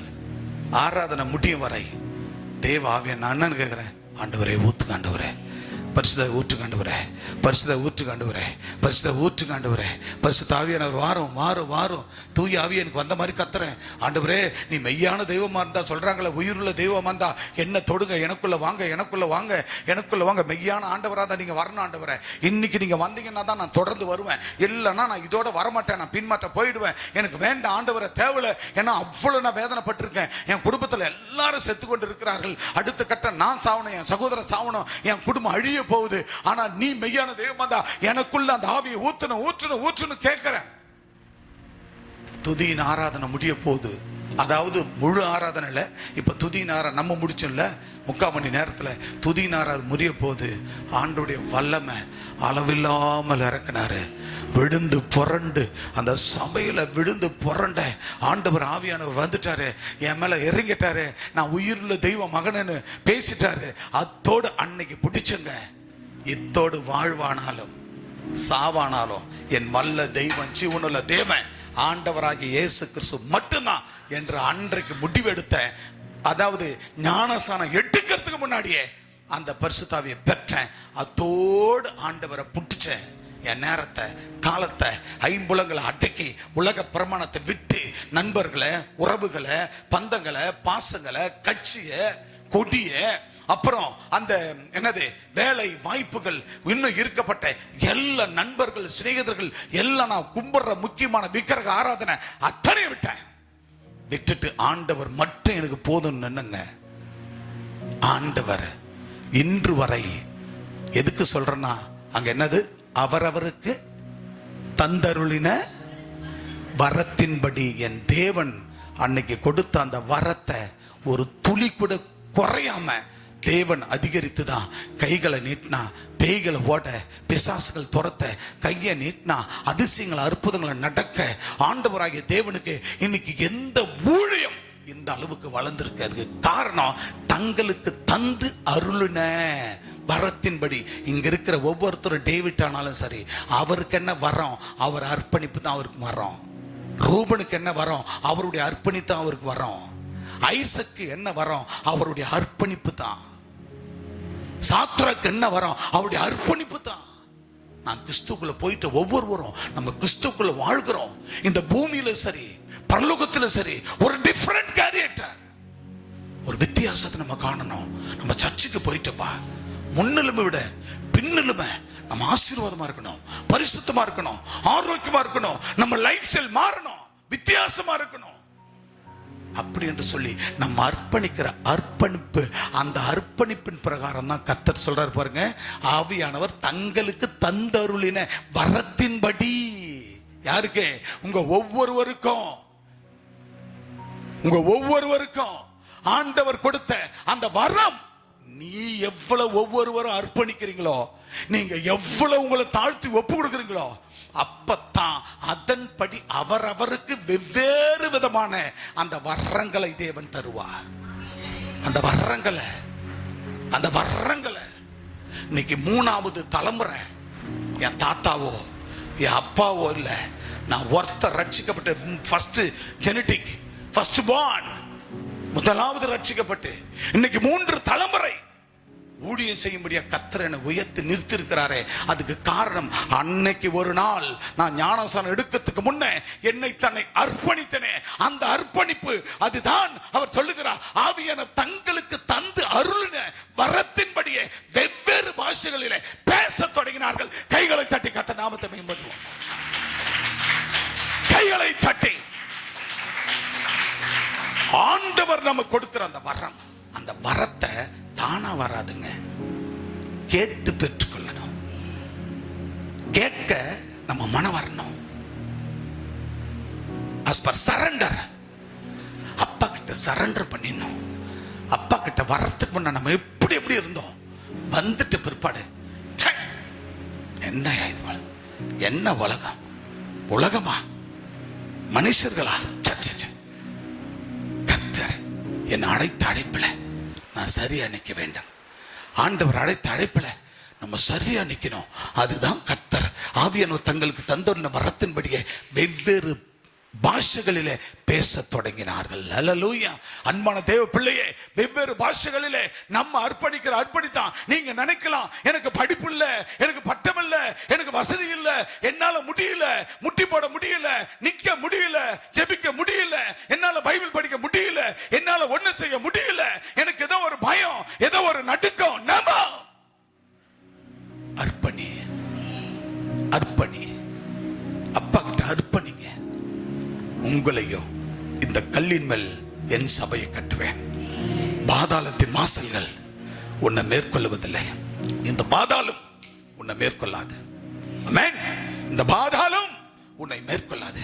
ஆராதனை முடியும் வரை தேவ ஆவியை நான் என்னன்னு கேட்கிறேன், ஆண்டவரே ஊத்துங்க, ஆண்டவரே பரிசுத்த ஊற்று காண்டவரே, பரிசுத்த ஊற்று காண்டவரே, பரிசுத்த ஊற்று காண்டவரே, பரிசுத்த ஆவியானவர் வாரம் வாரம் வாரம் தூய ஆவியை எனக்கு வந்த மாதிரி கத்துறேன். ஆண்டவரே நீ மெய்யான தெய்வமா இருந்தா, சொல்றாங்களே உயிருள்ள தெய்வமா இருந்தா என்ன தொடுங்க, எனக்குள்ள வாங்க, எனக்குள்ள வாங்க, எனக்குள்ள வாங்க. மெய்யான ஆண்டவராக தான் நீங்க வரணும் ஆண்டவரே. இன்னைக்கு நீங்க வந்தீங்கன்னா தான் நான் தொடர்ந்து வருவேன், இல்லைன்னா நான் இதோட வரமாட்டேன், நான் பின்மாற்ற போயிடுவேன். எனக்கு வேண்டாம் ஆண்டவரை, தேவையில்லை. ஏன்னா அவ்வளவு நான் வேதனைப்பட்டிருக்கேன். என் குடும்பத்துல எல்லாரும் செத்து கொண்டு இருக்கிறார்கள். அடுத்த கட்டம் நான் சாவணும், என் சகோதரன் சாவணும், என் குடும்பம் அழிய போகுது. ஆனா நீ மெய்யான தெய்வமா தான் எனக்குள்ள அந்த ஆவியை ஊற்றணும் ஊற்றணும் ஊற்றணும் கேட்கிறேன். துதியின் ஆராதனை முடிய போகுது. அதாவது முழு ஆராதனை இல்ல, இப்ப துதியின் ஆராதனை நம்ம முடிச்சோம்ல, 3/4 மணி நேரத்துல துதியின் ஆராதனை முடிய போகுது. ஆண்டவருடைய வல்லமை அளவில்லாமல் இறக்குனாரு. விழுந்து புரண்டு அந்த சபையில விழுந்து புரண்ட ஆண்டவர் ஆவியானவர் வந்துட்டாரு, என் மேல இறங்கிட்டாரு. நான் உயிருள்ள தெய்வ மகனன்னு பேசிட்டாரு. அத்தோடு அன்னைக்கு பிடிச்சுங்க. இத்தோடு வாழ்வானாலும் சாவானாலும் என் வல்ல தெய்வம், ஜீவனுள்ள தேவன் ஆண்டவராகிய இயேசு கிறிஸ்து மட்டும்தான் என்று அன்றைக்கு முடிவெடுத்தேன். அதாவது ஞானஸ்நானம் எடுக்கிறதுக்கு முன்னாடியே அந்த பரிசுத்தாவியை பெற்றேன். அத்தோடு ஆண்டவரை புட்டுச்சேன். என் நேரத்தை, காலத்தை, ஐம்புலங்களை அடக்கி உலக பிரமாணத்தை விட்டு நண்பர்களை, உறவுகளை, பந்தங்களை, பாசங்களை, கட்சியை, கொடிய, அப்புறம் அந்த என்னது வேலை வாய்ப்புகள், இன்னும் இருக்கப்பட்ட எல்லா நண்பர்கள், சிநேகிதர்கள் எல்லாம் நான் கும்பிடுற முக்கியமான விக்கிரக ஆராதனை அத்தனை விட்டுட்டு ஆண்டவர் மட்டும் எனக்கு போதும் நின்னுங்க. ஆண்டவர் இன்று வரை எதுக்கு சொல்றேன்னா, அங்க என்னது, அவரவருக்கு தந்தருளின வரத்தின்படி என் தேவன் அன்னைக்கு கொடுத்த அந்த வரத்தை ஒரு துளி கூட குறையாம தேவன் அதிகரித்துதான். கைகளை நீட்டினா பேய்களை ஓட, பிசாசுகள் துரத்த, கையை நீட்டினா அதிசயங்களை, அற்புதங்களை நடக்க ஆண்டவராகிய தேவனுக்கு இன்னைக்கு எந்த ஊழியம் இந்த அளவுக்கு வளர்ந்திருக்கிறது காரணம் தங்களுக்கு தந்து அருளின வரத்தின்படி. இங்க இருக்கிற ஒவ்வொருத்தரும் டேவிட் ஆனாலும் சரி, அவருக்கு என்ன வரோம், அவர் அர்ப்பணிப்பு தான் அவருக்கு வரோம். ரூபனுக்கு என்ன வரோம், அவருடைய அர்ப்பணிப்பு தான் அவருக்கு வரோம். ஐசக்கு என்ன வரோம், அவருடைய அர்ப்பணிப்பு தான். சாத்ராக்கு என்ன வரோம், அவருடைய அர்ப்பணிப்பு தான். நான் கிறிஸ்துக்குள்ள போயிட்டு ஒவ்வொருவரும் நம்ம கிறிஸ்துக்குள்ள வாழ்கிறோம். இந்த பூமியில சரி, பரலோகத்துல சரி, ஒரு டிஃபரண்ட் கேரியேட்டர், ஒரு வித்தியாசத்தை நம்ம காணணும். நம்ம சர்ச்சுக்கு போயிட்டப்பா, முன்னிலுமை விட பின்னிலுமை நம்ம ஆசீர்வாதமா இருக்கணும், பரிசுத்தமா இருக்கணும், ஆரோக்கியமா இருக்கணும், நம்ம லைஃப் ஸ்டைல் மாறணும், வித்தியாசமா இருக்கணும். அப்படி என்று சொல்லி நம்ம அர்ப்பணிக்கிற அர்ப்பணிப்பு, அந்த அர்ப்பணிப்பின் பிரகாரம் தான் கர்த்தர் சொல்றாரு பாருங்க, ஆவியானவர் தங்களுக்கு தந்தருளின வரத்தின்படி. யாருக்கு? உங்க ஒவ்வொருவருக்கும், உங்க ஒவ்வொருவருக்கும் ஆண்டவர் கொடுத்த அந்த வரம். நீ எவ்வளவு ஒவ்வொருவரும் அர்ப்பணிக்கிறீங்களோ, நீங்க எவ்வளவு உங்களை தாழ்த்தி ஒப்பு கொடுக்குறீங்களோ, அப்பத்தான் அதன்படி அவரவருக்கு வெவ்வேறு விதமான அந்த வரங்களை தேவன் தருவார். அந்த வரங்களை இன்னைக்கு 3வது தலைமுறை என் தாத்தாவோ என் அப்பாவோ இல்ல, நான் ஒருத்தர் ரட்சிக்கப்பட்ட ஃபர்ஸ்ட் ஜெனடிக், ஃபர்ஸ்ட் பார்ன், முதலாவது ரட்சிக்கப்பட்டு இன்னைக்கு 3 தலைமுறை ஊழியம் செய்யும்படியா கர்த்தர் என்னை உயர்த்தி நிறுத்திருக்கிறாரே. அதுக்கு காரணம், அன்னைக்கு ஒரு நாள் நான் ஞானஸ்நானம் எடுக்கிறதுக்கு முன்னே என்னை தன்னை அர்ப்பணித்தனே, அந்த அர்ப்பணிப்பு. அதுதான் அவர் சொல்லுகிறார், ஆவியானவர் தங்களுக்கு தந்து அருளின வரத்தின்படியே வெவ்வேறு பாஷைகளிலே பேச தொடங்கினார்கள். கைகளை தட்டி கர்த்தர் நாமத்தை மேம்படுத்துவோம். கைகளை தட்டி. ஆண்டவர் நமக்கு கொடுக்கிற அந்த வரம், அந்த வரத்தை தானா வராதுங்க, கேட்டு பெற்றுக்கொள்ளணும். கேட்க நம்ம மனம் வரணும். as per surrender, அப்பா கிட்ட சரண்டர் பண்ணிடணும். அப்பா கிட்ட வரத்துக்கு முன்ன நம்ம எப்படி எப்படி இருந்தோம், வந்துட்டு பிற்பாடு என்ன ஆயுது, என்ன உலகம், உலகமா மனுஷர்களா, கர்த்தர் என்னை அழைத்த அழைப்பில் நான் சரியா நிற்க வேண்டும். ஆண்டவர் அழைத்த அழைப்பில் நம்ம சரியா நிற்கணும். அதுதான் கர்த்தர். ஆவியானவர் தங்களுக்கு தந்துள்ள வரத்தின்படியே வெவ்வேறு பாஷைகளிலே பேச தொடங்கினார்கள். அல்லேலூயா. அன்பான தேவ பிள்ளையே, வெவ்வேறு பாஷைகளிலே நம்ம அர்ப்பணிக்கிற அர்ப்பணித்தான். நீங்க நினைக்கலாம், எனக்கு படிப்பு இல்ல, எனக்கு பட்டம் இல்ல, எனக்கு வசதி இல்ல, என்னால முடியல, முட்டி போட முடியல, நிக்க முடியல, ஜெபிக்க முடியல, என்னால பைபிள் படிக்க முடியல, என்னால ஒண்ணு செய்ய முடியல, எனக்கு ஏதோ ஒரு பயம், ஏதோ ஒரு நடுக்கம். நம்ம அர்ப்பணி, அர்ப்பணி, அப்பா கிட்ட அர்ப்பணிங்க. உங்களையும் இந்த கல்லின் மேல் என் சபையை கட்டுவேன். பாதாளத்தின் வாசல்கள் உன்னை மேற்கொள்வதில்லை, இந்த பாதாளம் உன்னை மேற்கொள்ளாது. ஆமென். இந்த பாதாளம் உன்னை மேற்கொள்ளாது.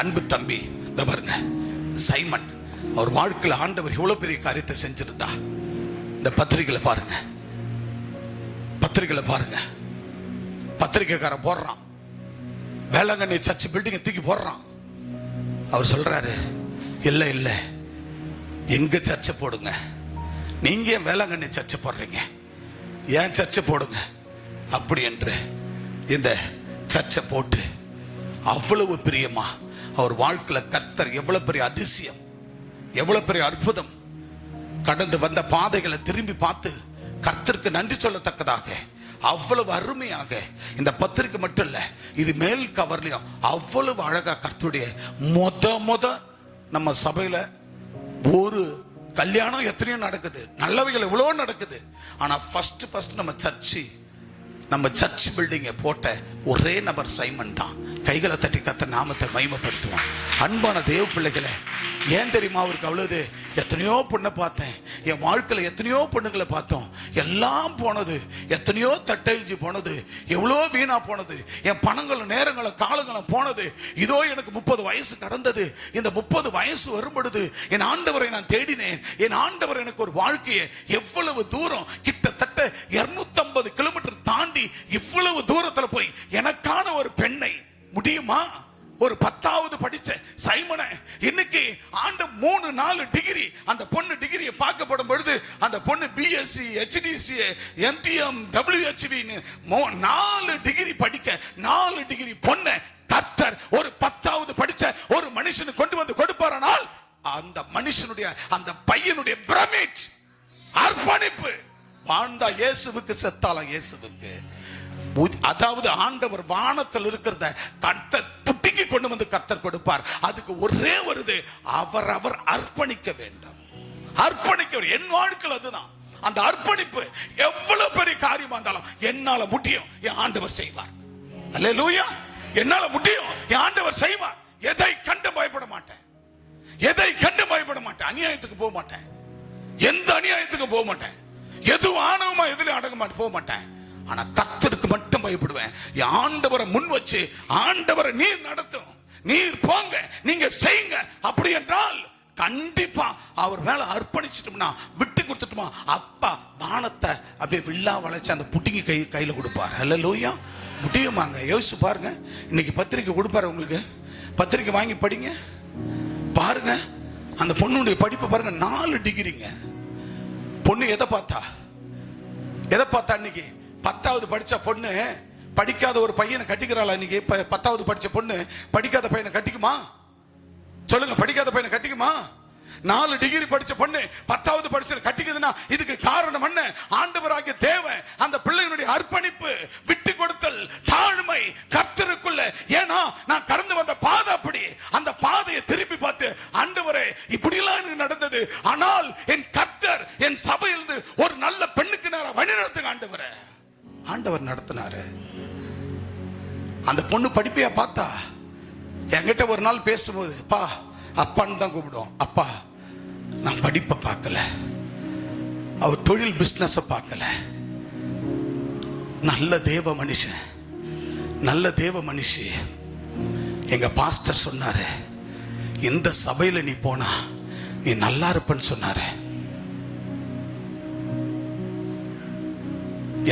அன்பு தம்பி, இந்த பாருங்க, சைமன், அவர் வாழ்க்கையில் ஆண்டவர் எவ்வளவு பெரிய காரியத்தை செஞ்சிருந்தா. இந்த பத்திரிகைகளை பாருங்க, பத்திரிகைகளை பாருங்க. பத்திரிகைக்காரன் போடுறான், வேளாங்கண்ணி சர்ச் பில்டிங்கை தூக்கி போடுறான். அவர் சொல்றாரு, இல்ல இல்ல, எங்க சர்ச்சை போடுங்க, நீங்க ஏன் வேளாங்கண்ணி சர்ச்சை போடுறீங்க, ஏன் சர்ச்சை போடுங்க அப்படி என்று இந்த சர்ச்சை போட்டு அவ்வளவு பிரியமா அவர் வாழ்க்கையில கர்த்தர் எவ்வளவு பெரிய அதிசயம் எவ்வளவு பெரிய அற்புதம்! கடந்து வந்த பாதைகளை திரும்பி பார்த்து கர்த்தருக்கு நன்றி சொல்லத்தக்கதாக அவ்வளவு அருமையாக இந்த பத்திரிக்கை மட்டும் இல்ல, இது மேல் கவர்லயும் அவ்வளவு அழகா கர்த்தருடைய முத நம்ம சபையில ஒரு கல்யாணம் எத்தனையோ நடக்குது, நல்லவைகள் எவ்வளவு நடக்குது. ஆனா ஃபர்ஸ்ட் நம்ம சர்ச் பில்டிங்கை போட்ட ஒரே நபர் சைமன் தான். கைகளை தட்டி கத்த நாமத்தை மகிமைப்படுத்துவான். அன்பான தேவ பிள்ளைகளை, ஏன் தெரியுமா அவருக்கு அவ்வளவு? எத்தனையோ பொண்ணை பார்த்தேன், என் வாழ்க்கையில் எத்தனையோ பொண்ணுங்களை பார்த்தோம், எல்லாம் போனது, எத்தனையோ தட்டழிஞ்சு போனது, எவ்வளோ வீணா போனது, என் பணங்களும் நேரங்களும் காலங்களும் போனது. இதோ எனக்கு 30 வயசு கடந்தது. இந்த 30 வயசு வரும்பொழுது என் ஆண்டவரை நான் தேடினேன். என் ஆண்டவர் எனக்கு ஒரு வாழ்க்கையை எவ்வளவு தூரம், கிட்டத்தட்ட 250 கிலோமீட்டர் தாண்டி இவ்வளவு தூரத்துல போய் எனக்கான ஒரு பெண்ணை முடியுமா? ஒரு 10வது படிச்ச சைமனை இன்னைக்கு ஆண்டு 3-4 டிகிரி, அந்த பொண்ணு டிகிரியை பார்க்கப்படும் பொழுது அந்த பொண்ணு BSc, HDC, MTM, WHV 4 degree படிக்க 4 டிகிரி பொண்ணு கர்த்தர் ஒரு 10வது படிச்ச ஒரு மனுஷனுக்கு கொண்டு வந்து கொடுப்பாரானால் அந்த மனுஷனுடைய அந்த பையனுடைய பிரமிட் அர்ப்பணிப்பு, வாழ்ந்தா இயேசுவுக்கு செத்தாலும் இயேசுவுக்கு. அதாவது ஆண்டவர் வானத்தில் இருக்கிறத கர்த்தர் புட்டிங்கி கொண்டு வந்து கர்த்தர் கொடுப்பார். அதுக்கு ஒரே வருது, அவர் அர்ப்பணிக்க வேண்டும். அர்ப்பணிக்க என் வாழ்க்கையில் அதுதான். அந்த அர்ப்பணிப்பு எவ்வளவு பெரிய காரியமா இருந்தாலும் என்னால முடியும், என் ஆண்டவர் செய்வார். அல்லேலூயா! என்னால முடியும், என் ஆண்டவர் செய்வார். எதை கண்டு பயப்பட மாட்டேன், எதை கண்டு பயப்பட மாட்டேன். அநியாயத்துக்கு போக மாட்டேன், எந்த அநியாயத்துக்கும் போக மாட்டேன், எதுவும் ஆணவமா எதுல அடங்க மாட்டேன், போக மாட்டேன். ஆனா கர்த்தருக்கு மட்டும் பயப்படுவேன். ஆண்டவரை முன் வச்சு, ஆண்டவரை நீர் நடத்தும், நீர் போங்க, நீங்க செய்யுங்க. அப்படி என்றால் கண்டிப்பா அவர் மேல அர்ப்பணிச்சிட்டோம்னா, விட்டு கொடுத்துட்டோமா, அப்பா வானத்தை அப்படியே வில்லா வளைச்சு அந்த புட்டிங்கி கையில கொடுப்பார். அல்லேலூயா! முடியுமாங்க? யோசிச்சு பாருங்க. இன்னைக்கு பத்திரிக்கை கொடுப்பாரு உங்களுக்கு, பத்திரிக்கை வாங்கி படிங்க பாருங்க. அந்த பொண்ணுடைய படிப்பு பாருங்க, 4 டிகிரிங்க. பொண்ணு எதை பார்த்தா இன்னைக்கு 10வது படிச்ச பொண்ணு படிக்காத ஒரு பையனை கட்டிக்கிறாளா? இன்னைக்கு 10வது படிச்ச பொண்ணு படிக்காத பையனை கட்டிக்குமா? சொல்லுங்க, படிக்காத பையனை கட்டிக்குமா? 4 டிகிரி படிச்ச பொண்ணு 10வது படிச்ச கட்டிக்குதுன்னா இதுக்கு காரணம் என்ன? ஆண்டவராகிய தேவன் அந்த பிள்ளையினுடைய அர்ப்பணிப்பு, விட்டு கொடுத்தல், தாழ்மை கர்த்தருக்குள்ள. ஏன்னா நான் கடந்து வந்த பாதை அப்படி. அந்த பாதையை திருப்பி பார்த்து, ஆண்டவரே இப்படி எல்லாம் எனக்கு நடந்தது, ஆனால் என் கர்த்தர் என் சபையிலிருந்து ஒரு நல்ல பெண்ணுக்கு நேரம் வழி நடத்துங்க ஆண்டவரே. ஆண்டவர் நடத்தினாரு. அந்த பொண்ணு படிப்பையா பார்த்தா, என்கிட்ட ஒரு நாள் பேசும்போது, அப்பா அப்பான்னு தான் கூப்பிடுவோம். அப்பா நான் படிப்பை பார்க்கல, அவர் தொழில் பிசினஸ் பார்க்கல. நல்ல தேவ மனுஷன், நல்ல தேவ மனுஷி. எங்க பாஸ்டர் சொன்னாரு, இந்த சபையில நீ போனா நீ நல்லா இருப்பன்னு சொன்னாரு.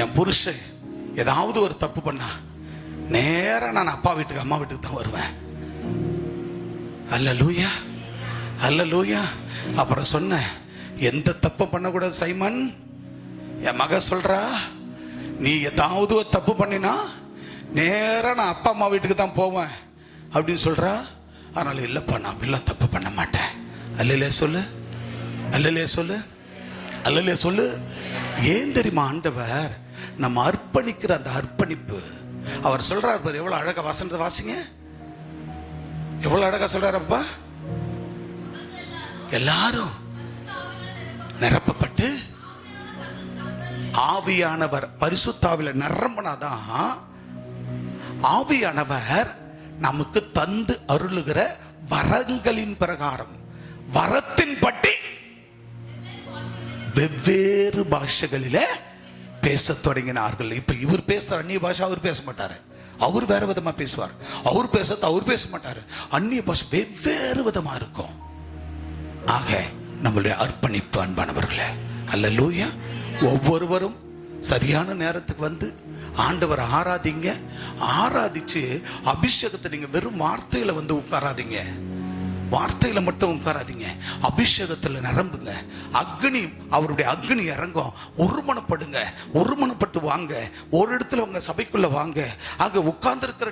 என் புருஷன் ஏதாவது ஒரு தப்பு பண்ணா நேரா நான் அப்பா வீட்டுக்கு, அம்மா வீட்டுக்கு தான் வருவேன். அல்லேலூயா, அல்லேலூயா. அப்புறம் சொன்ன, எந்த தப்பு பண்ணக்கூடாது சைமன். என் மக சொல்றா, நீ ஏதாவது ஒரு தப்பு பண்ணினா நேரா நான் அப்பா அம்மா வீட்டுக்கு தான் போவேன் அப்படின்னு சொல்றா. அதனால இல்லப்பா, நான் அப்படிலாம் தப்பு பண்ண மாட்டேன். அல்லேலே சொல்லு, அல்லேலே சொல்லு, அல்லேலே சொல்லு. ஏன் தெரியுமா? ஆண்டவர் நம்ம அர்ப்பணிக்கிற அந்த அர்ப்பணிப்பு. அவர் சொல்றார் பாரு, எவ்வளவு அழகா வசனத்தை வாசிங்க, எவ்வளவு அழகா சொல்றாரப்பா. எல்லாரும் நிரப்பப்பட்டு ஆவியானவர் பரிசுத்தாவில நிரம்பினாதான் ஆவியானவர் நமக்கு தந்து அருளுகிற வரங்களின் பிரகாரம், வரத்தின் பட்டி வெவ்வேறு பாஷைகளிலே பேச தொடங்கினார்கள். இப்ப இவர் பேசுற அந்நிய பாஷை அவர் பேச மாட்டாரு, அவர் வேற விதமா பேசுவார். அவர் பேசுறது அவர் பேச மாட்டாரு, அந்நிய பாஷை வெவ்வேறு விதமா இருக்கும். ஆக நம்மளுடைய அர்ப்பணிப்பு அன்பானவர்களே, அல்லேலூயா. ஒவ்வொருவரும் சரியான நேரத்துக்கு வந்து ஆண்டவரை ஆராதிங்க. ஆராதிச்சு அபிஷேகத்தை நீங்க வெறும் வார்த்தையில வந்து உட்காராதீங்க. வார்த்தையில மட்டும் உட்காராதீங்க, அபிஷேகத்துல நிரம்புங்க. அக்னி, அவருடைய அக்னி இறங்கும். ஒருமனப்படுங்க, ஒருமனப்பட்டு வாங்க, ஒரு இடத்துல உங்க சபைக்குள்ள வாங்க. ஆக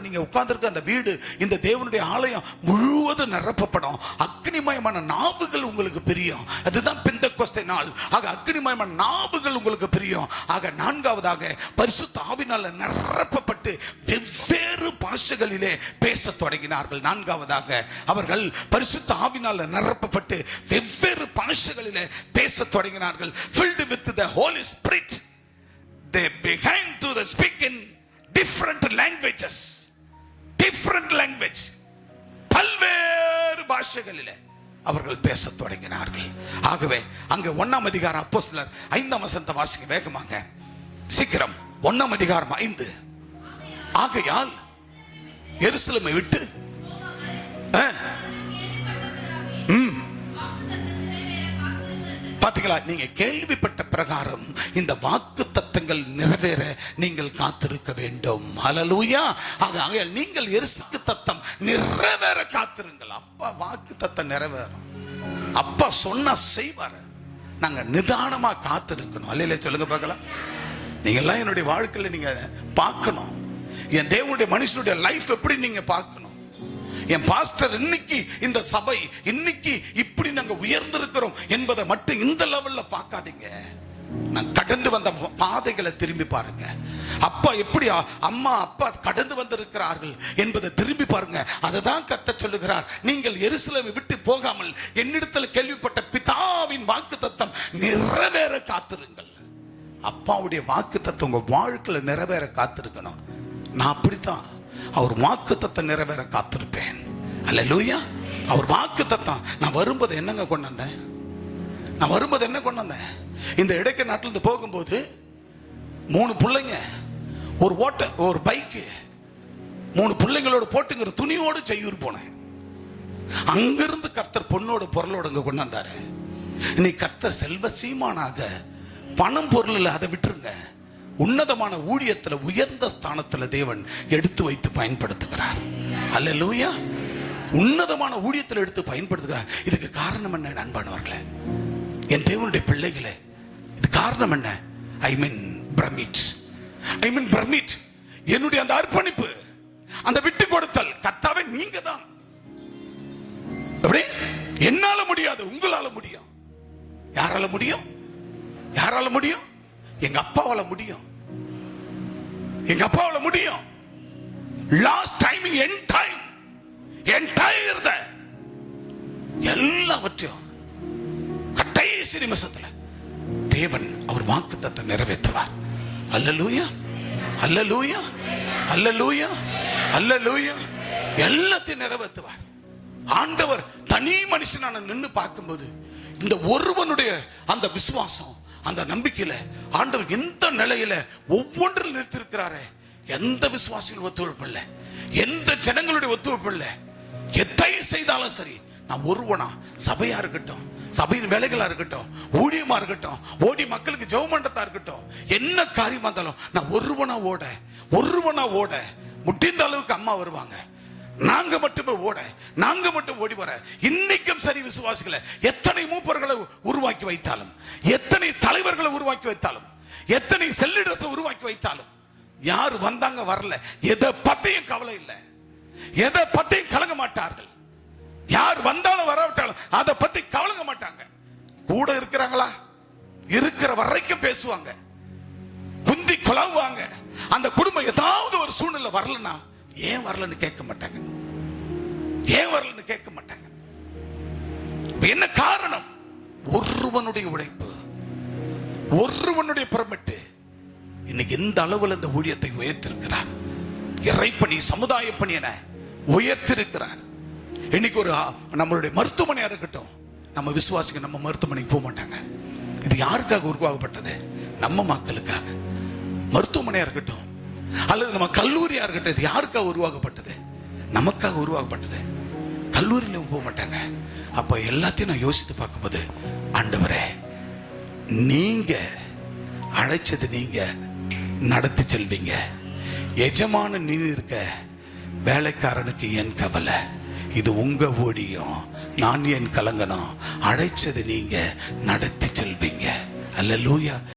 நீங்க உட்கார்ந்திருக்க அந்த வீடு, இந்த தேவனுடைய ஆலயம் முழுவதும் நிரப்பப்படும். அக்னிமயமான நாவுகள் உங்களுக்கு பிரியும். அதுதான் பெந்தெக்கோஸ்தே நாள். ஆக அக்னிமயமான நாவுகள் உங்களுக்கு பிரியும். ஆக நான்காவதாக பரிசுத்த ஆவியினால நிரப்பப்பட்டு வெவ்வேறு பாஷைகளிலே பேச தொடங்கினார்கள். நான்காவதாக அவர்கள் பரிசுத்த ஆவியினால நிரப்பப்பட்டு வெவ்வேறு பாஷைகளிலே பேச தொடங்கினார்கள். filled with the Holy Spirit, they began to speak in different languages. different language, பல்வேறு பாஷைகளிலே அவர்கள் பேச தொடங்கினார்கள். ஆகவே அங்க 1ஆம் அதிகாரம் அப்போஸ்தலர் 5ஆம் வசனத்தை வாசிக்க வேகமாங்க, சீக்கிரம். 1ஆம் அதிகாரம் 5. ஆகையால் எருசலேமை விட்டு பாத்தீங்களா, நீங்க கேள்விப்பட்ட பிரகாரம் இந்த வாக்கு தத்தங்கள் நிறைவேற நீங்கள் காத்திருக்க வேண்டும். ஹல்லேலூயா. ஆகையால் நீங்கள் எருசலேம் தத்தம் நிறைவேற காத்திருங்கள். அப்பா வாக்கு தத்தம் நிறைவேறும். அப்பா சொன்னா செய்வாரு. நாங்க நிதானமா காத்திருக்கணும். அல்லேலூயா சொல்லுங்க பார்க்கலாம். நீங்க எல்லாம் என்னுடைய வாழ்க்கையில நீங்க பார்க்கணும். என் தேவனுடைய மனுஷனுடைய லைஃப் எப்படி நீங்க பார்க்கணும். என் பாஸ்டர் இன்னைக்கு இந்த சபை இன்னைக்கு இப்படி நாங்க உயர்ந்திருக்கிறோம் என்பதை மட்டும் இந்த லெவல்ல பார்க்காதீங்க. நான் கடந்து வந்த பாதைகளை திரும்பி பாருங்க. அப்பா எப்படி அம்மா அப்பா கடந்து வந்திருக்கிறார்கள் என்பதை திரும்பி பாருங்க. அதுதான் கர்த்தர் சொல்லுகிறார், நீங்கள் எருசலேமை விட்டு போகாமல் என்னிடத்தில் கேள்விப்பட்ட பிதாவின் வாக்கு தத்தம் நிறைவேற காத்திருங்கள். அப்பாவுடைய வாக்கு தத்தம் உங்க வாழ்க்கையில நிறைவேற காத்திருக்கணும். நான் அப்படித்தான் அவர் வாக்கு தத்தம் நிறைவேற காத்திருப்பேன். அல்லேலூயா. அவர் வாக்கு தத்தம். நான் வரும்போது என்னங்க கொண்டு வந்தேன்? நான் வரும்போது என்ன கொண்டு வந்தேன்? இந்த இடைக்க நாட்டில இருந்து போகும்போது 3 பிள்ளைங்க, ஒரு பைக்கு, 3 பிள்ளைங்களோட போட்டுங்கிற துணியோடு செய்யூர் போனேன். அங்கிருந்து கர்த்தர் பொண்ணோட பொருளோட இங்க கொண்டு வந்தாரு. இன்னைக்கு கர்த்தர் செல்வ சீமானாக பணம் பொருள் அதை விட்டுருங்க, உன்னதமான ஊழியத்துல உயர்ந்த ஸ்தானத்துல தேவன் எடுத்து வைத்து பயன்படுத்துகிறார். அல்லேலூயா. உன்னதமான ஊழியத்தில் எடுத்து பயன்படுத்துகிறார். இதுக்கு காரணம் என்ன அன்பானவர்களே, என் தேவனுடைய பிள்ளைகளே? இது காரணம் என்ன? ஐ மீன் பிரமிட். என்னுடைய அந்த அர்ப்பணிப்பு, அந்த விட்டு கொடுத்தல். கர்த்தாவே நீங்க தான். எப்படி? என்னால முடியாது, உங்களால முடியும். யாரால முடியும்? யாரால முடியும்? எங்க அப்பாவால முடியும். எங்க அப்பாவால முடியும். லாஸ்ட் டைம் என்டையர் எல்லாவற்றையும் கடைசி நிமிஷத்துல தேவன் அவர் வாக்குத்தத்தத்தை நிறைவேற்றுவார். அல்லேலூயா, அல்லேலூயா, அல்லேலூயா, அல்லேலூயா. எல்லாத்தையும் நிறைவேற்றுவார். ஆண்டவர் தனி மனுஷனான நின்னு பார்க்கும்போது இந்த ஒருவனுடைய அந்த விசுவாசம், அந்த நம்பிக்கையில ஆண்டவர் எந்த நிலையில ஒவ்வொன்றில் நிறுத்திருக்கிறாரே, எந்த விசுவாசிகள் ஒத்துழைப்பு இல்லை, எந்த ஜனங்களுடைய ஒத்துழைப்பு இல்லை. எதை செய்தாலும் சரி, நான் ஒருவனா, சபையா இருக்கட்டும், சபையின் வேலைகளா இருக்கட்டும், ஊழியமா இருக்கட்டும், ஓடி மக்களுக்கு ஜெபம் பண்றதா இருக்கட்டும், என்ன காரியமா இருந்தாலும் நான் ஒருவனா ஓட முடிந்த அளவுக்கு அம்மா வருவாங்க. நாங்க மட்டும் ஓடி வர. இன்னைக்கும் சரி விசுவாசிகளை, எத்தனை மூப்பர்களை உருவாக்கி வைத்தாலும், எத்தனை தலைவர்களை உருவாக்கி வைத்தாலும், எத்தனை செல்லிடத்தை உருவாக்கி வைத்தாலும், யாரு வந்தாங்க வரல, எதை பத்தியும் கவலை இல்லை, எதை பத்தியும் கலங்க மாட்டார்கள். யார் வந்தாலும் வரவிட்டாலும் அதை பத்தி கவலைங்க மாட்டாங்க. கூட இருக்கிறாங்களா, இருக்கிற வரைக்கும் பேசுவாங்க, குந்தி குழம்புவாங்க. அந்த குடும்பம் ஏதாவது ஒரு சூழ்நிலை வரலன்னா ஏன் வரலன்னு கேட்க மாட்டாங்க. என்ன காரணம்? ஒருவனுடைய உழைப்பு, ஒருவனுடைய பிரமிட்டு இன்னைக்கு இந்த அளவில் இந்த ஊழியத்தை உயர்த்திருக்கிறார். இறைப்பணி, சமுதாய பணி என உயர்த்திருக்கிறார். இன்னைக்கு ஒரு நம்மளுடைய மருத்துவமனையா இருக்கட்டும், நம்ம விசுவாசிக்க நம்ம மருத்துவமனைக்கு போக மாட்டாங்க. இது யாருக்காக உருவாக்கப்பட்டது? நம்ம மக்களுக்காக. மருத்துவமனையா இருக்கட்டும் அல்லது நம்ம கல்லூரியா இருக்கட்டும், இது யாருக்காக உருவாக்கப்பட்டது? நமக்காக உருவாக்கப்பட்டது. கல்லூரியில போக மாட்டாங்க. அப்ப எல்லாத்தையும் நான் யோசித்து பார்க்கும்போது, ஆண்டவரே நீங்க அழைச்சது, நீங்க நடத்தி செல்வீங்க. எஜமான நீ இருக்க, வேலைக்காரனுக்கு என் கவலை. இது உங்க ஊழியம், நான் ஏன் கலங்கணும்? அழைச்சது நீங்க, நடத்தி செல்வீங்க. அல்லேலூயா.